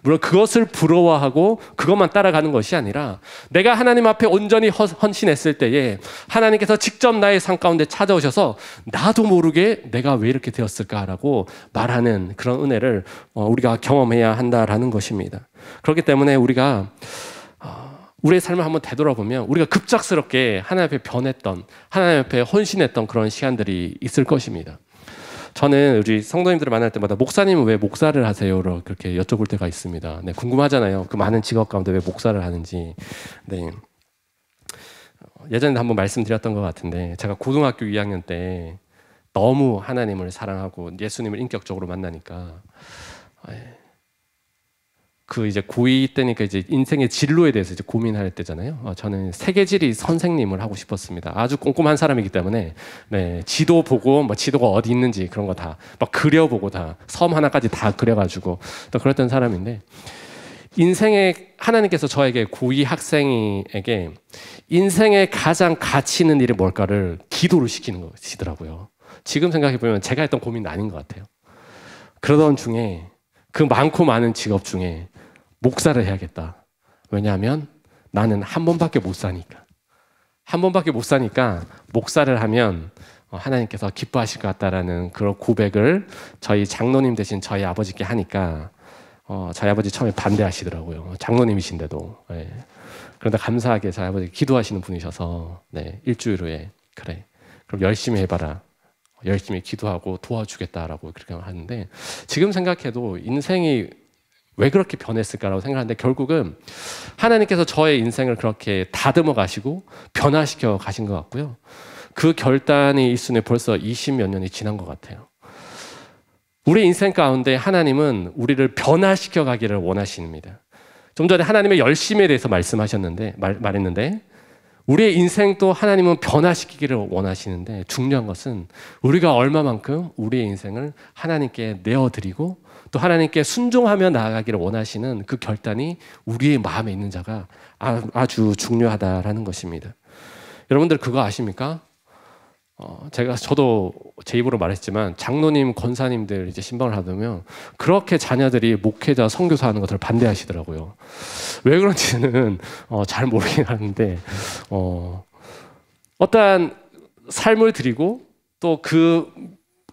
물론 그것을 부러워하고 그것만 따라가는 것이 아니라 내가 하나님 앞에 온전히 헌신했을 때에 하나님께서 직접 나의 삶 가운데 찾아오셔서 나도 모르게 내가 왜 이렇게 되었을까라고 말하는 그런 은혜를 우리가 경험해야 한다라는 것입니다. 그렇기 때문에 우리가 우리의 삶을 한번 되돌아보면 우리가 급작스럽게 하나님 앞에 변했던, 하나님 앞에 헌신했던 그런 시간들이 있을 것입니다. 저는 우리 성도님들을 만날 때마다 목사님은 왜 목사를 하세요? 그렇게 여쭤볼 때가 있습니다. 네, 궁금하잖아요. 그 많은 직업 가운데 왜 목사를 하는지. 네. 예전에 한번 말씀드렸던 것 같은데 제가 고등학교 2학년 때 너무 하나님을 사랑하고 예수님을 인격적으로 만나니까 그 이제 고2 때니까 이제 인생의 진로에 대해서 이제 고민할 때잖아요. 저는 세계지리 선생님을 하고 싶었습니다. 아주 꼼꼼한 사람이기 때문에 네, 지도 보고 뭐 지도가 어디 있는지 그런 거 다 막 그려보고 다 섬 하나까지 다 그려가지고 또 그랬던 사람인데 인생에 하나님께서 저에게 고2 학생에게 인생의 가장 가치 있는 일이 뭘까를 기도를 시키는 것이더라고요. 지금 생각해 보면 제가 했던 고민은 아닌 것 같아요. 그러던 중에 그 많고 많은 직업 중에 목사를 해야겠다. 왜냐하면 나는 한 번밖에 못 사니까. 한 번밖에 못 사니까 목사를 하면 하나님께서 기뻐하실 것 같다라는 그런 고백을 저희 장로님 대신 저희 아버지께 하니까 저희 아버지 처음에 반대하시더라고요. 장로님이신데도. 네. 그런데 감사하게 저희 아버지 기도하시는 분이셔서 네, 일주일 후에 그래 그럼 열심히 해봐라. 열심히 기도하고 도와주겠다라고 그렇게 하는데 지금 생각해도 인생이 왜 그렇게 변했을까라고 생각하는데 결국은 하나님께서 저의 인생을 그렇게 다듬어 가시고 변화시켜 가신 것 같고요. 그 결단이 있으니 벌써 20몇 년이 지난 것 같아요. 우리 인생 가운데 하나님은 우리를 변화시켜 가기를 원하십니다. 좀 전에 하나님의 열심에 대해서 말했는데 우리의 인생도 하나님은 변화시키기를 원하시는데 중요한 것은 우리가 얼마만큼 우리의 인생을 하나님께 내어드리고 또 하나님께 순종하며 나아가기를 원하시는 그 결단이 우리의 마음에 있는 자가 아주 중요하다라는 것입니다. 여러분들 그거 아십니까? 저도 제 입으로 말했지만 장로님, 권사님들 이제 신방을 하면 그렇게 자녀들이 목회자, 선교사 하는 것을 반대하시더라고요. 왜 그런지는 잘 모르긴 하는데 어떠한 삶을 드리고 또 그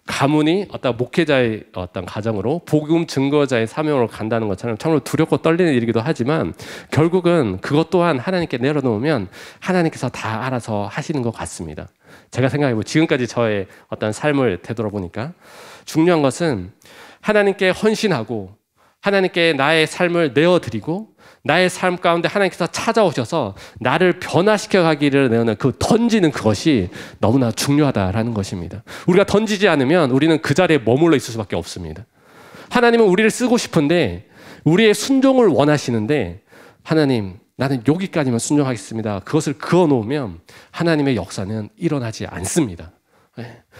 가문이 어떤 목회자의 어떤 가정으로 복음 증거자의 사명으로 간다는 것처럼 참으로 두렵고 떨리는 일이기도 하지만 결국은 그것 또한 하나님께 내려놓으면 하나님께서 다 알아서 하시는 것 같습니다. 제가 생각해보면 지금까지 저의 어떤 삶을 되돌아보니까 중요한 것은 하나님께 헌신하고 하나님께 나의 삶을 내어드리고 나의 삶 가운데 하나님께서 찾아오셔서 나를 변화시켜 가기를 내는 그 던지는 그것이 너무나 중요하다라는 것입니다. 우리가 던지지 않으면 우리는 그 자리에 머물러 있을 수밖에 없습니다. 하나님은 우리를 쓰고 싶은데 우리의 순종을 원하시는데 하나님 나는 여기까지만 순종하겠습니다. 그것을 그어놓으면 하나님의 역사는 일어나지 않습니다.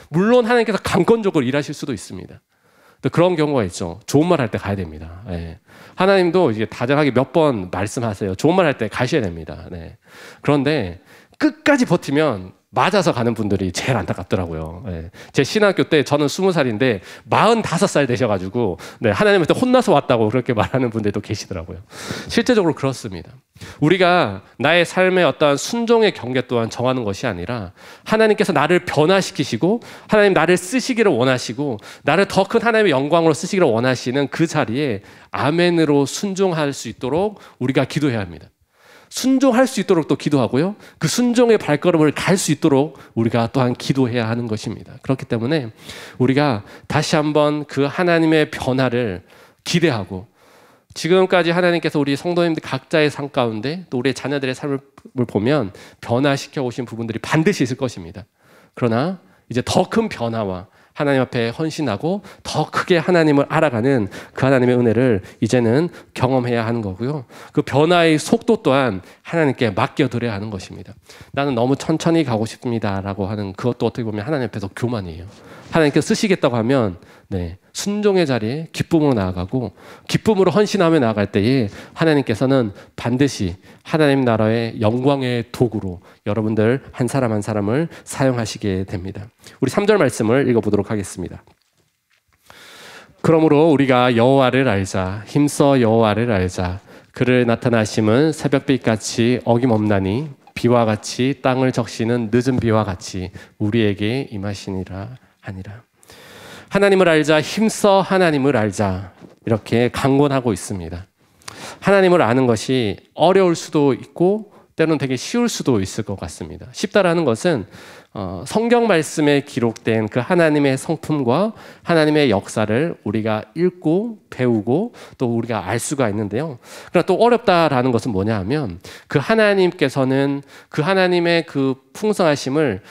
물론 하나님께서 강권적으로 일하실 수도 있습니다. 그런 경우가 있죠. 좋은 말 할 때 가야 됩니다. 네. 하나님도 이게 다정하게 몇 번 말씀하세요. 좋은 말 할 때 가셔야 됩니다. 네. 그런데 끝까지 버티면 맞아서 가는 분들이 제일 안타깝더라고요. 네. 제 신학교 때 저는 20살인데 45살 되셔가지고 네, 하나님한테 혼나서 왔다고 그렇게 말하는 분들도 계시더라고요. 실제적으로 그렇습니다. 우리가 나의 삶의 어떤 순종의 경계 또한 정하는 것이 아니라 하나님께서 나를 변화시키시고 하나님 나를 쓰시기를 원하시고 나를 더 큰 하나님의 영광으로 쓰시기를 원하시는 그 자리에 아멘으로 순종할 수 있도록 우리가 기도해야 합니다. 순종할 수 있도록 또 기도하고요. 그 순종의 발걸음을 갈 수 있도록 우리가 또한 기도해야 하는 것입니다. 그렇기 때문에 우리가 다시 한번 그 하나님의 변화를 기대하고 지금까지 하나님께서 우리 성도님들 각자의 삶 가운데 또 우리의 자녀들의 삶을 보면 변화시켜 오신 부분들이 반드시 있을 것입니다. 그러나 이제 더 큰 변화와 하나님 앞에 헌신하고 더 크게 하나님을 알아가는 그 하나님의 은혜를 이제는 경험해야 하는 거고요. 그 변화의 속도 또한 하나님께 맡겨드려야 하는 것입니다. 나는 너무 천천히 가고 싶습니다라고 하는 그것도 어떻게 보면 하나님 앞에서 교만이에요. 하나님께서 쓰시겠다고 하면 순종의 자리에 기쁨으로 나아가고 기쁨으로 헌신하며 나아갈 때에 하나님께서는 반드시 하나님 나라의 영광의 도구로 여러분들 한 사람 한 사람을 사용하시게 됩니다. 우리 3절 말씀을 읽어보도록 하겠습니다. 그러므로 우리가 여호와를 알자. 힘써 여호와를 알자. 그를 나타나심은 새벽빛같이 어김없나니 비와 같이 땅을 적시는 늦은 비와 같이 우리에게 임하시니라 하니라. 하나님을 알자, 힘써 하나님을 알자, 이렇게 강권하고 있습니다. 하나님을 아는 것이 어려울 수도 있고 때로는 되게 쉬울 수도 있을 것 같습니다. 쉽다라는 것은 성경 말씀에 기록된 그 하나님의 성품과 하나님의 역사를 우리가 읽고 배우고 또 우리가 알 수가 있는데요. 그러나 또 어렵다라는 것은 뭐냐 하면 그 하나님께서는 그 하나님의 그 풍성하심을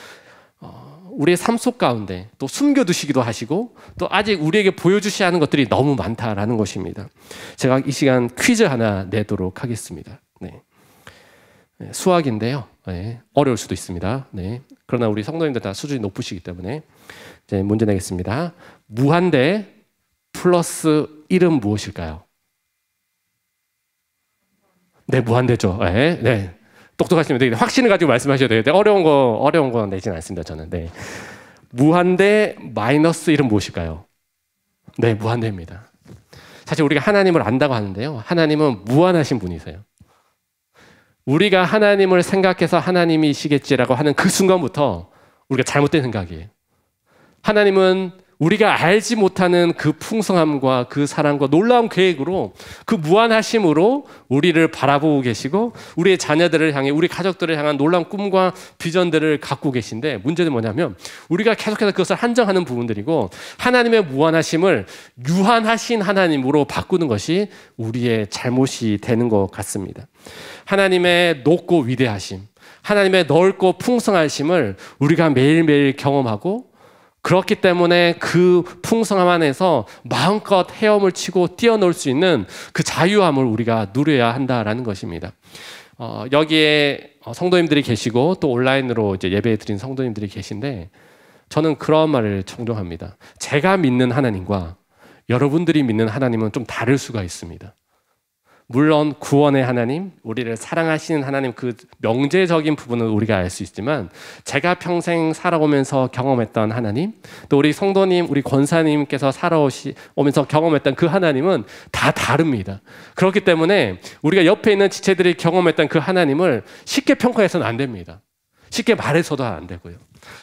우리의 삶 속 가운데 또 숨겨두시기도 하시고 또 아직 우리에게 보여주셔야 하는 것들이 너무 많다라는 것입니다. 제가 이 시간 퀴즈 하나 내도록 하겠습니다. 수학인데요. 어려울 수도 있습니다. 그러나 우리 성도님들 다 수준이 높으시기 때문에 이제 문제 내겠습니다. 무한대 플러스 1은 무엇일까요? 네, 무한대죠. 네. 똑똑하시면 되겠네. 확신을 가지고 말씀하셔야 돼요. 어려운 거 내진 않습니다. 저는. 무한대 마이너스 1은 무엇일까요? 네, 무한대입니다. 사실 우리가 하나님을 안다고 하는데요. 하나님은 무한하신 분이세요. 우리가 하나님을 생각해서 하나님이시겠지라고 하는 그 순간부터 우리가 잘못된 생각이에요. 하나님은 우리가 알지 못하는 그 풍성함과 그 사랑과 놀라운 계획으로 그 무한하심으로 우리를 바라보고 계시고 우리의 자녀들을 향해 우리 가족들을 향한 놀라운 꿈과 비전들을 갖고 계신데 문제는 뭐냐면 우리가 계속해서 그것을 한정하는 부분들이고 하나님의 무한하심을 유한하신 하나님으로 바꾸는 것이 우리의 잘못이 되는 것 같습니다. 하나님의 높고 위대하심, 하나님의 넓고 풍성하심을 우리가 매일매일 경험하고 그렇기 때문에 그 풍성함 안에서 마음껏 헤엄을 치고 뛰어놀 수 있는 그 자유함을 우리가 누려야 한다라는 것입니다. 여기에 성도님들이 계시고 또 온라인으로 이제 예배 드린 성도님들이 계신데 저는 그런 말을 청정합니다. 제가 믿는 하나님과 여러분들이 믿는 하나님은 좀 다를 수가 있습니다. 물론 구원의 하나님, 우리를 사랑하시는 하나님 그 명제적인 부분은 우리가 알 수 있지만 제가 평생 살아오면서 경험했던 하나님, 또 우리 성도님, 우리 권사님께서 살아오면서 경험했던 그 하나님은 다 다릅니다. 그렇기 때문에 우리가 옆에 있는 지체들이 경험했던 그 하나님을 쉽게 평가해서는 안 됩니다. 쉽게 말해서도 안 되고요.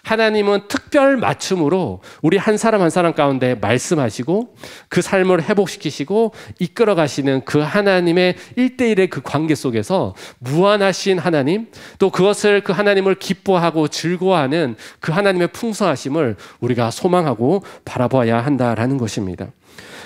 하나님은 특별 맞춤으로 우리 한 사람 한 사람 가운데 말씀하시고 그 삶을 회복시키시고 이끌어 가시는 그 하나님의 1대1의 그 관계 속에서 무한하신 하나님, 또 그것을 그 하나님을 기뻐하고 즐거워하는 그 하나님의 풍성하심을 우리가 소망하고 바라봐야 한다라는 것입니다.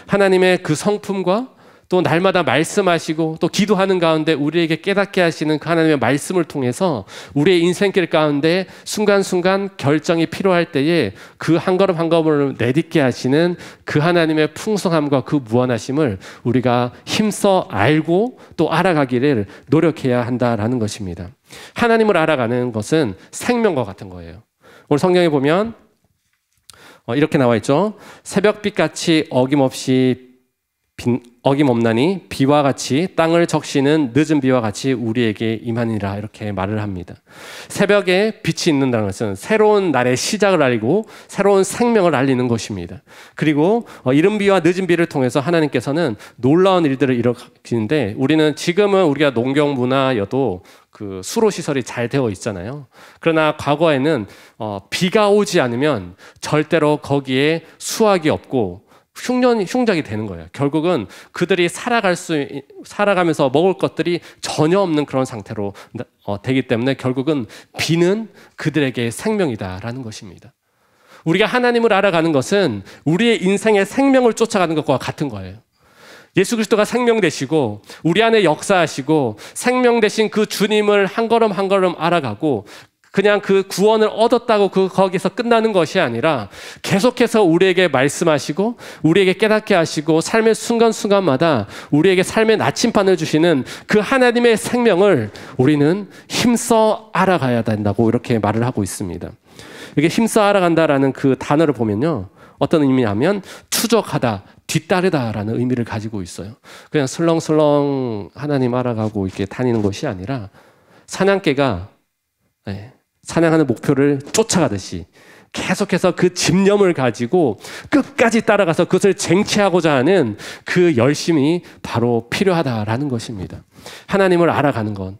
하나님의 그 성품과 또 날마다 말씀하시고 또 기도하는 가운데 우리에게 깨닫게 하시는 그 하나님의 말씀을 통해서 우리의 인생길 가운데 순간순간 결정이 필요할 때에 그 한 걸음 한 걸음을 내딛게 하시는 그 하나님의 풍성함과 그 무한하심을 우리가 힘써 알고 또 알아가기를 노력해야 한다라는 것입니다. 하나님을 알아가는 것은 생명과 같은 거예요. 오늘 성경에 보면 이렇게 나와 있죠. 새벽빛같이 어김없나니 비와 같이 땅을 적시는 늦은 비와 같이 우리에게 임하니라 이렇게 말을 합니다. 새벽에 빛이 있는다는 것은 새로운 날의 시작을 알리고 새로운 생명을 알리는 것입니다. 그리고 이른 비와 늦은 비를 통해서 하나님께서는 놀라운 일들을 일으키는데 우리는 지금은 우리가 농경 문화여도 그 수로 시설이 잘 되어 있잖아요. 그러나 과거에는 비가 오지 않으면 절대로 거기에 수확이 없고 흉작이 되는 거예요. 결국은 그들이 살아가면서 먹을 것들이 전혀 없는 그런 상태로 되기 때문에 결국은 비는 그들에게 생명이다라는 것입니다. 우리가 하나님을 알아가는 것은 우리의 인생의 생명을 쫓아가는 것과 같은 거예요. 예수 그리스도가 생명 되시고 우리 안에 역사하시고 생명 되신 그 주님을 한 걸음 한 걸음 알아가고 그냥 그 구원을 얻었다고 거기서 끝나는 것이 아니라 계속해서 우리에게 말씀하시고 우리에게 깨닫게 하시고 삶의 순간순간마다 우리에게 삶의 나침반을 주시는 그 하나님의 생명을 우리는 힘써 알아가야 된다고 이렇게 말을 하고 있습니다. 이게 힘써 알아간다라는 그 단어를 보면요, 어떤 의미냐면 추적하다, 뒤따르다라는 의미를 가지고 있어요. 그냥 슬렁슬렁 하나님 알아가고 이렇게 다니는 것이 아니라 사냥개가 사냥하는 목표를 쫓아가듯이 계속해서 그 집념을 가지고 끝까지 따라가서 그것을 쟁취하고자 하는 그 열심이 바로 필요하다라는 것입니다. 하나님을 알아가는 건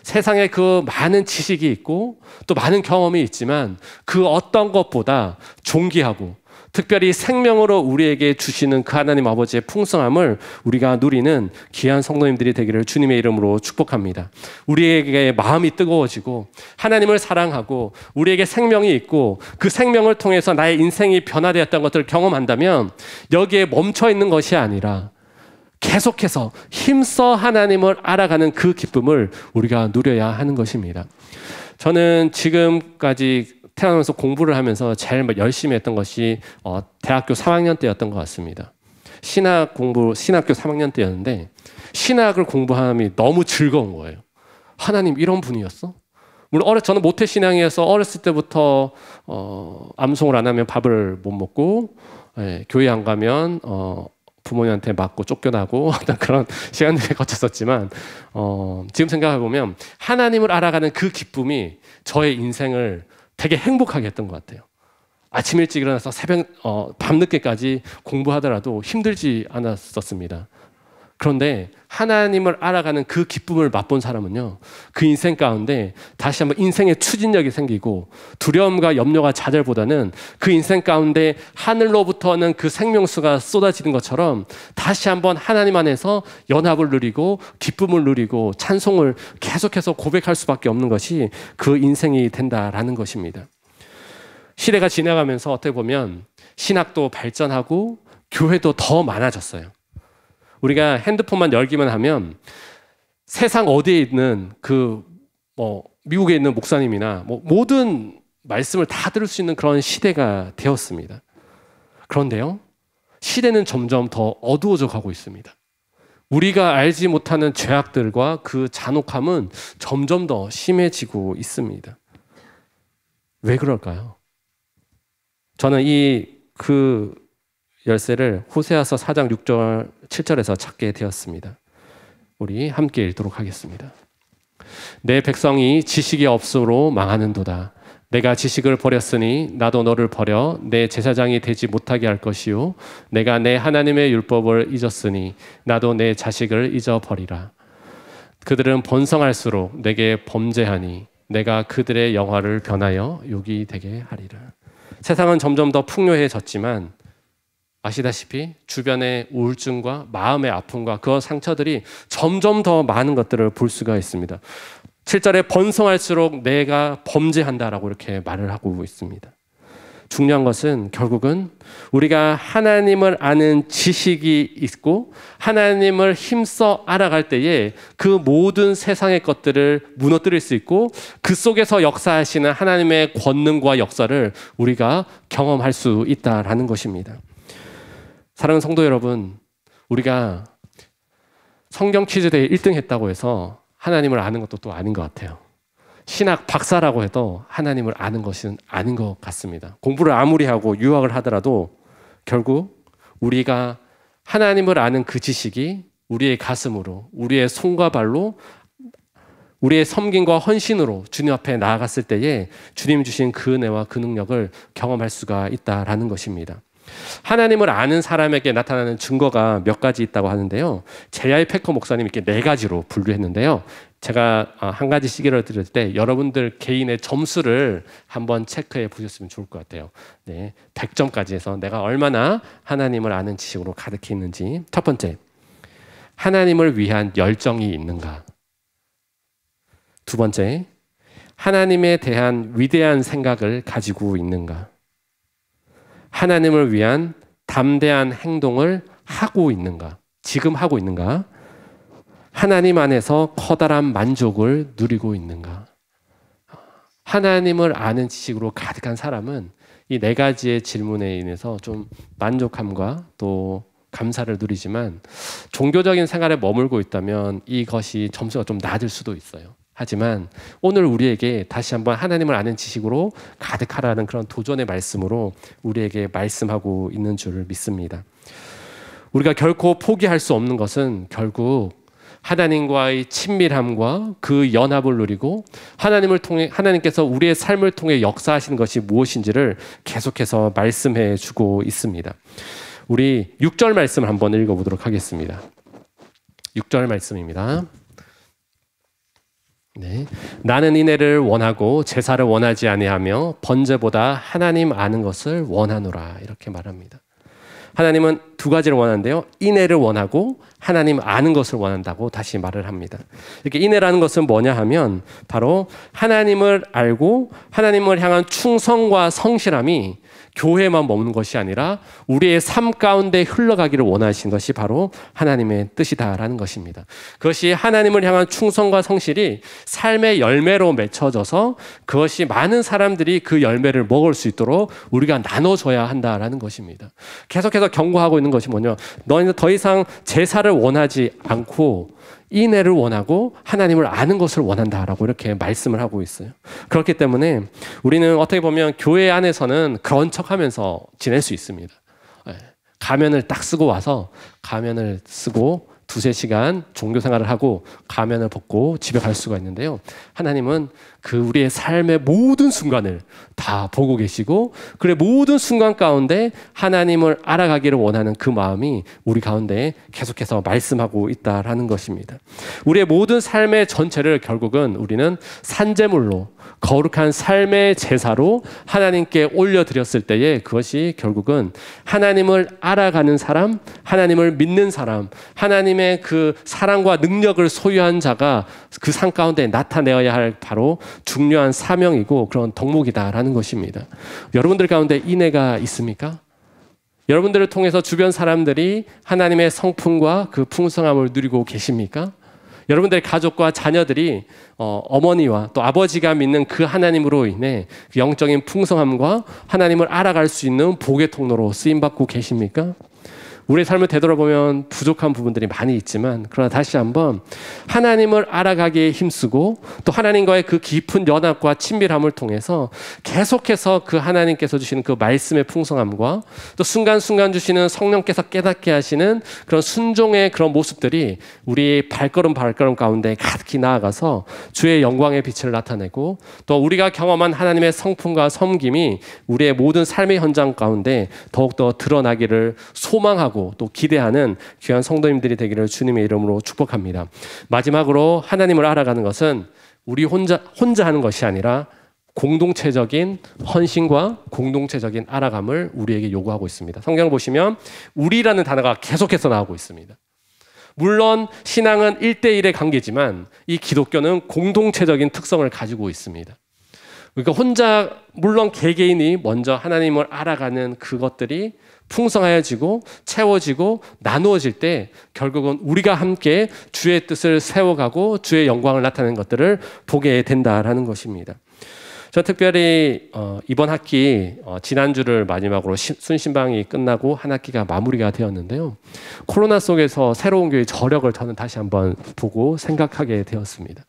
세상에 그 많은 지식이 있고 또 많은 경험이 있지만 그 어떤 것보다 존귀하고 특별히 생명으로 우리에게 주시는 그 하나님 아버지의 풍성함을 우리가 누리는 귀한 성도님들이 되기를 주님의 이름으로 축복합니다. 우리에게 마음이 뜨거워지고 하나님을 사랑하고 우리에게 생명이 있고 그 생명을 통해서 나의 인생이 변화되었다는 것들을 경험한다면 여기에 멈춰 있는 것이 아니라 계속해서 힘써 하나님을 알아가는 그 기쁨을 우리가 누려야 하는 것입니다. 저는 지금까지 태어나면서 공부를 하면서 제일 열심히 했던 것이 대학교 3학년 때였던 것 같습니다. 신학교 3학년 때였는데 신학을 공부함이 너무 즐거운 거예요. 하나님 이런 분이었어? 물론 저는 모태신앙이어서 어렸을 때부터 암송을 안 하면 밥을 못 먹고 교회 안 가면 부모님한테 맞고 쫓겨나고 어떤 그런 시간들을 거쳤었지만 지금 생각해보면 하나님을 알아가는 그 기쁨이 저의 인생을 되게 행복하게 했던 것 같아요. 아침 일찍 일어나서 밤늦게까지 공부하더라도 힘들지 않았었습니다. 그런데 하나님을 알아가는 그 기쁨을 맛본 사람은요, 그 인생 가운데 다시 한번 인생의 추진력이 생기고 두려움과 염려가 좌절보다는 그 인생 가운데 하늘로부터는 그 생명수가 쏟아지는 것처럼 다시 한번 하나님 안에서 연합을 누리고 기쁨을 누리고 찬송을 계속해서 고백할 수밖에 없는 것이 그 인생이 된다라는 것입니다. 시대가 지나가면서 어떻게 보면 신학도 발전하고 교회도 더 많아졌어요. 우리가 핸드폰만 열기만 하면 세상 어디에 있는 미국에 있는 목사님이나 모든 말씀을 다 들을 수 있는 그런 시대가 되었습니다. 그런데요, 시대는 점점 더 어두워져 가고 있습니다. 우리가 알지 못하는 죄악들과 그 잔혹함은 점점 더 심해지고 있습니다. 왜 그럴까요? 저는 그 열쇠를 호세아서 4장 6절 7절에서 찾게 되었습니다. 우리 함께 읽도록 하겠습니다. 내 백성이 지식이 없으로 망하는도다. 내가 지식을 버렸으니 나도 너를 버려 내 제사장이 되지 못하게 할 것이요 내가 내 하나님의 율법을 잊었으니 나도 내 자식을 잊어버리라. 그들은 번성할수록 내게 범죄하니 내가 그들의 영화를 변하여 욕이 되게 하리라. 세상은 점점 더 풍요해졌지만 아시다시피 주변의 우울증과 마음의 아픔과 그 상처들이 점점 더 많은 것들을 볼 수가 있습니다. 7절에 번성할수록 내가 범죄한다라고 이렇게 말을 하고 있습니다. 중요한 것은 결국은 우리가 하나님을 아는 지식이 있고 하나님을 힘써 알아갈 때에 그 모든 세상의 것들을 무너뜨릴 수 있고 그 속에서 역사하시는 하나님의 권능과 역사를 우리가 경험할 수 있다라는 것입니다. 사랑하는 성도 여러분, 우리가 성경 퀴즈대회 1등 했다고 해서 하나님을 아는 것도 또 아닌 것 같아요. 신학 박사라고 해도 하나님을 아는 것은 아닌 것 같습니다. 공부를 아무리 하고 유학을 하더라도 결국 우리가 하나님을 아는 그 지식이 우리의 가슴으로, 우리의 손과 발로, 우리의 섬김과 헌신으로 주님 앞에 나아갔을 때에 주님 주신 그 은혜와 그 능력을 경험할 수가 있다라는 것입니다. 하나님을 아는 사람에게 나타나는 증거가 몇 가지 있다고 하는데요. 제야의 패커 목사님이 이렇게 4가지로 분류했는데요. 제가 한 가지 시기를 드릴 때 여러분들 개인의 점수를 한번 체크해 보셨으면 좋을 것 같아요. 네, 100점까지 해서 내가 얼마나 하나님을 아는 지식으로 가득해 있는지. 첫 번째, 하나님을 위한 열정이 있는가. 두 번째, 하나님에 대한 위대한 생각을 가지고 있는가. 하나님을 위한 담대한 행동을 하고 있는가. 지금 하고 있는가? 하나님 안에서 커다란 만족을 누리고 있는가? 하나님을 아는 지식으로 가득한 사람은 이 네 가지의 질문에 인해서 좀 만족함과 또 감사를 누리지만 종교적인 생활에 머물고 있다면 이것이 점수가 좀 낮을 수도 있어요. 하지만 오늘 우리에게 다시 한번 하나님을 아는 지식으로 가득하라는 그런 도전의 말씀으로 우리에게 말씀하고 있는 줄 믿습니다. 우리가 결코 포기할 수 없는 것은 결국 하나님과의 친밀함과 그 연합을 누리고 하나님을 통해 하나님께서 우리의 삶을 통해 역사하시는 것이 무엇인지를 계속해서 말씀해 주고 있습니다. 우리 6절 말씀을 한번 읽어보도록 하겠습니다. 6절 말씀입니다. 네. 나는 인애를 원하고 제사를 원하지 아니하며 번제보다 하나님 아는 것을 원하노라 이렇게 말합니다. 하나님은 두 가지를 원하는데요. 인애를 원하고 하나님 아는 것을 원한다고 다시 말을 합니다. 이렇게 인애라는 것은 뭐냐 하면 바로 하나님을 알고 하나님을 향한 충성과 성실함이 교회만 머무는 것이 아니라 우리의 삶 가운데 흘러가기를 원하시는 것이 바로 하나님의 뜻이다라는 것입니다. 그것이 하나님을 향한 충성과 성실이 삶의 열매로 맺혀져서 그것이 많은 사람들이 그 열매를 먹을 수 있도록 우리가 나눠줘야 한다라는 것입니다. 계속해서 경고하고 있는 것이 뭐냐? 너희는 더 이상 제사를 원하지 않고 인애를 원하고 하나님을 아는 것을 원한다라고 이렇게 말씀을 하고 있어요. 그렇기 때문에 우리는 어떻게 보면 교회 안에서는 그런 척하면서 지낼 수 있습니다. 가면을 딱 쓰고 와서 가면을 쓰고 두세 시간 종교 생활을 하고 가면을 벗고 집에 갈 수가 있는데요. 하나님은 그 우리의 삶의 모든 순간을 다 보고 계시고 그래 모든 순간 가운데 하나님을 알아가기를 원하는 그 마음이 우리 가운데 계속해서 말씀하고 있다라는 것입니다. 우리의 모든 삶의 전체를 결국은 우리는 산제물로 거룩한 삶의 제사로 하나님께 올려드렸을 때에 그것이 결국은 하나님을 알아가는 사람, 하나님을 믿는 사람, 하나님의 그 사랑과 능력을 소유한 자가 그 삶 가운데 나타내어야 할 바로 중요한 사명이고 그런 덕목이다라는 것입니다. 여러분들 가운데 인애가 있습니까? 여러분들을 통해서 주변 사람들이 하나님의 성품과 그 풍성함을 누리고 계십니까? 여러분들의 가족과 자녀들이 어머니와 또 아버지가 믿는 그 하나님으로 인해 그 영적인 풍성함과 하나님을 알아갈 수 있는 복의 통로로 쓰임받고 계십니까? 우리의 삶을 되돌아보면 부족한 부분들이 많이 있지만 그러나 다시 한번 하나님을 알아가기에 힘쓰고 또 하나님과의 그 깊은 연합과 친밀함을 통해서 계속해서 그 하나님께서 주시는 그 말씀의 풍성함과 또 순간순간 주시는 성령께서 깨닫게 하시는 그런 순종의 그런 모습들이 우리의 발걸음 가운데 가득히 나아가서 주의 영광의 빛을 나타내고 또 우리가 경험한 하나님의 성품과 섬김이 우리의 모든 삶의 현장 가운데 더욱더 드러나기를 소망하고 또 기대하는 귀한 성도님들이 되기를 주님의 이름으로 축복합니다. 마지막으로 하나님을 알아가는 것은 우리 혼자 하는 것이 아니라 공동체적인 헌신과 공동체적인 알아감을 우리에게 요구하고 있습니다. 성경을 보시면 우리라는 단어가 계속해서 나오고 있습니다. 물론 신앙은 1대1의 관계지만 이 기독교는 공동체적인 특성을 가지고 있습니다. 그러니까 혼자 물론 개개인이 먼저 하나님을 알아가는 그것들이 풍성해지고 채워지고 나누어질 때 결국은 우리가 함께 주의 뜻을 세워가고 주의 영광을 나타내는 것들을 보게 된다라는 것입니다. 저 특별히 이번 학기 지난주를 마지막으로 순신방이 끝나고 한 학기가 마무리가 되었는데요. 코로나 속에서 새로운 교회의 저력을 저는 다시 한번 보고 생각하게 되었습니다.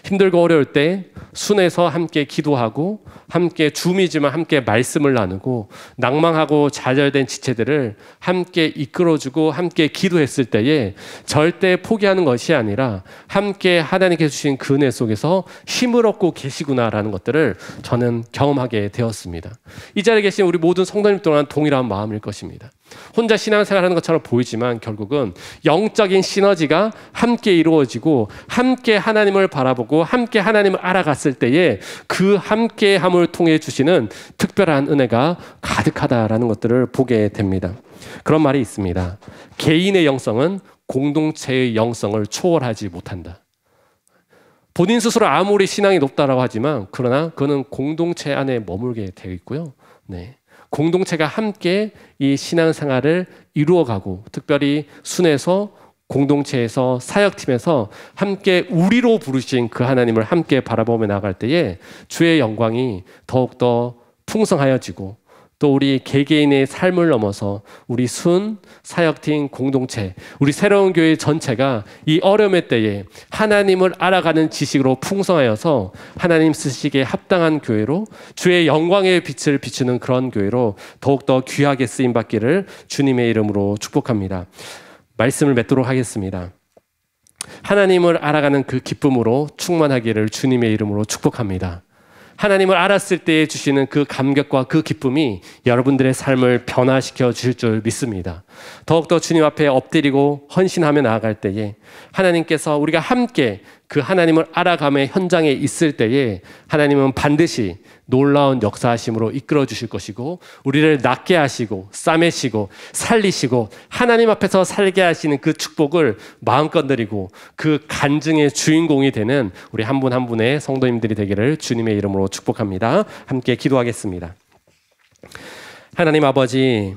힘들고 어려울 때 순에서 함께 기도하고 함께 줌이지만 함께 말씀을 나누고 낭망하고 좌절된 지체들을 함께 이끌어주고 함께 기도했을 때에 절대 포기하는 것이 아니라 함께 하나님께서 주신 그 은혜 속에서 힘을 얻고 계시구나라는 것들을 저는 경험하게 되었습니다. 이 자리에 계신 우리 모든 성도님 또한 동일한 마음일 것입니다. 혼자 신앙생활하는 것처럼 보이지만 결국은 영적인 시너지가 함께 이루어지고 함께 하나님을 바라보고 함께 하나님을 알아갔을 때에 그 함께함을 통해 주시는 특별한 은혜가 가득하다라는 것들을 보게 됩니다. 그런 말이 있습니다. 개인의 영성은 공동체의 영성을 초월하지 못한다. 본인 스스로 아무리 신앙이 높다라고 하지만 그러나 그는 공동체 안에 머물게 되어 있고요. 네. 공동체가 함께 이 신앙생활을 이루어가고 특별히 순에서 공동체에서 사역팀에서 함께 우리로 부르신 그 하나님을 함께 바라보며 나아갈 때에 주의 영광이 더욱더 풍성하여지고 또 우리 개개인의 삶을 넘어서 우리 순, 사역팀, 공동체, 우리 새로운 교회 전체가 이 어려움의 때에 하나님을 알아가는 지식으로 풍성하여서 하나님 쓰시기에 합당한 교회로 주의 영광의 빛을 비추는 그런 교회로 더욱더 귀하게 쓰임받기를 주님의 이름으로 축복합니다. 말씀을 맺도록 하겠습니다. 하나님을 알아가는 그 기쁨으로 충만하기를 주님의 이름으로 축복합니다. 하나님을 알았을 때에 주시는 그 감격과 그 기쁨이 여러분들의 삶을 변화시켜 주실 줄 믿습니다. 더욱더 주님 앞에 엎드리고 헌신하며 나아갈 때에 하나님께서 우리가 함께 그 하나님을 알아감의 현장에 있을 때에 하나님은 반드시 놀라운 역사하심으로 이끌어 주실 것이고 우리를 낫게 하시고 싸매시고 살리시고 하나님 앞에서 살게 하시는 그 축복을 마음껏 누리고 그 간증의 주인공이 되는 우리 한 분 한 분의 성도님들이 되기를 주님의 이름으로 축복합니다. 함께 기도하겠습니다. 하나님 아버지,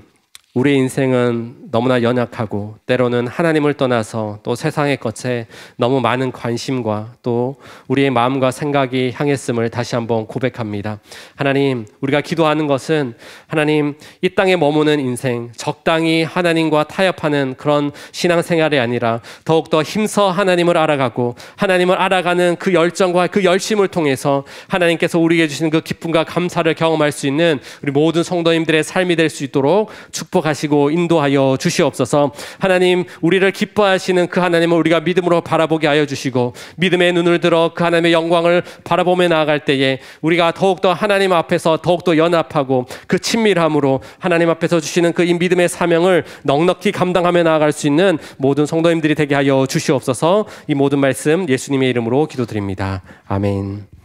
우리의 인생은 너무나 연약하고 때로는 하나님을 떠나서 또 세상의 것에 너무 많은 관심과 또 우리의 마음과 생각이 향했음을 다시 한번 고백합니다. 하나님, 우리가 기도하는 것은 하나님 이 땅에 머무는 인생 적당히 하나님과 타협하는 그런 신앙생활이 아니라 더욱더 힘써 하나님을 알아가고 하나님을 알아가는 그 열정과 그 열심을 통해서 하나님께서 우리에게 주시는 그 기쁨과 감사를 경험할 수 있는 우리 모든 성도님들의 삶이 될 수 있도록 축복하시고 인도하여 주시옵소서. 하나님, 우리를 기뻐하시는 그 하나님을 우리가 믿음으로 바라보게 하여 주시고 믿음의 눈을 들어 그 하나님의 영광을 바라보며 나아갈 때에 우리가 더욱더 하나님 앞에서 더욱더 연합하고 그 친밀함으로 하나님 앞에서 주시는 그 이 믿음의 사명을 넉넉히 감당하며 나아갈 수 있는 모든 성도님들이 되게 하여 주시옵소서. 이 모든 말씀 예수님의 이름으로 기도드립니다. 아멘.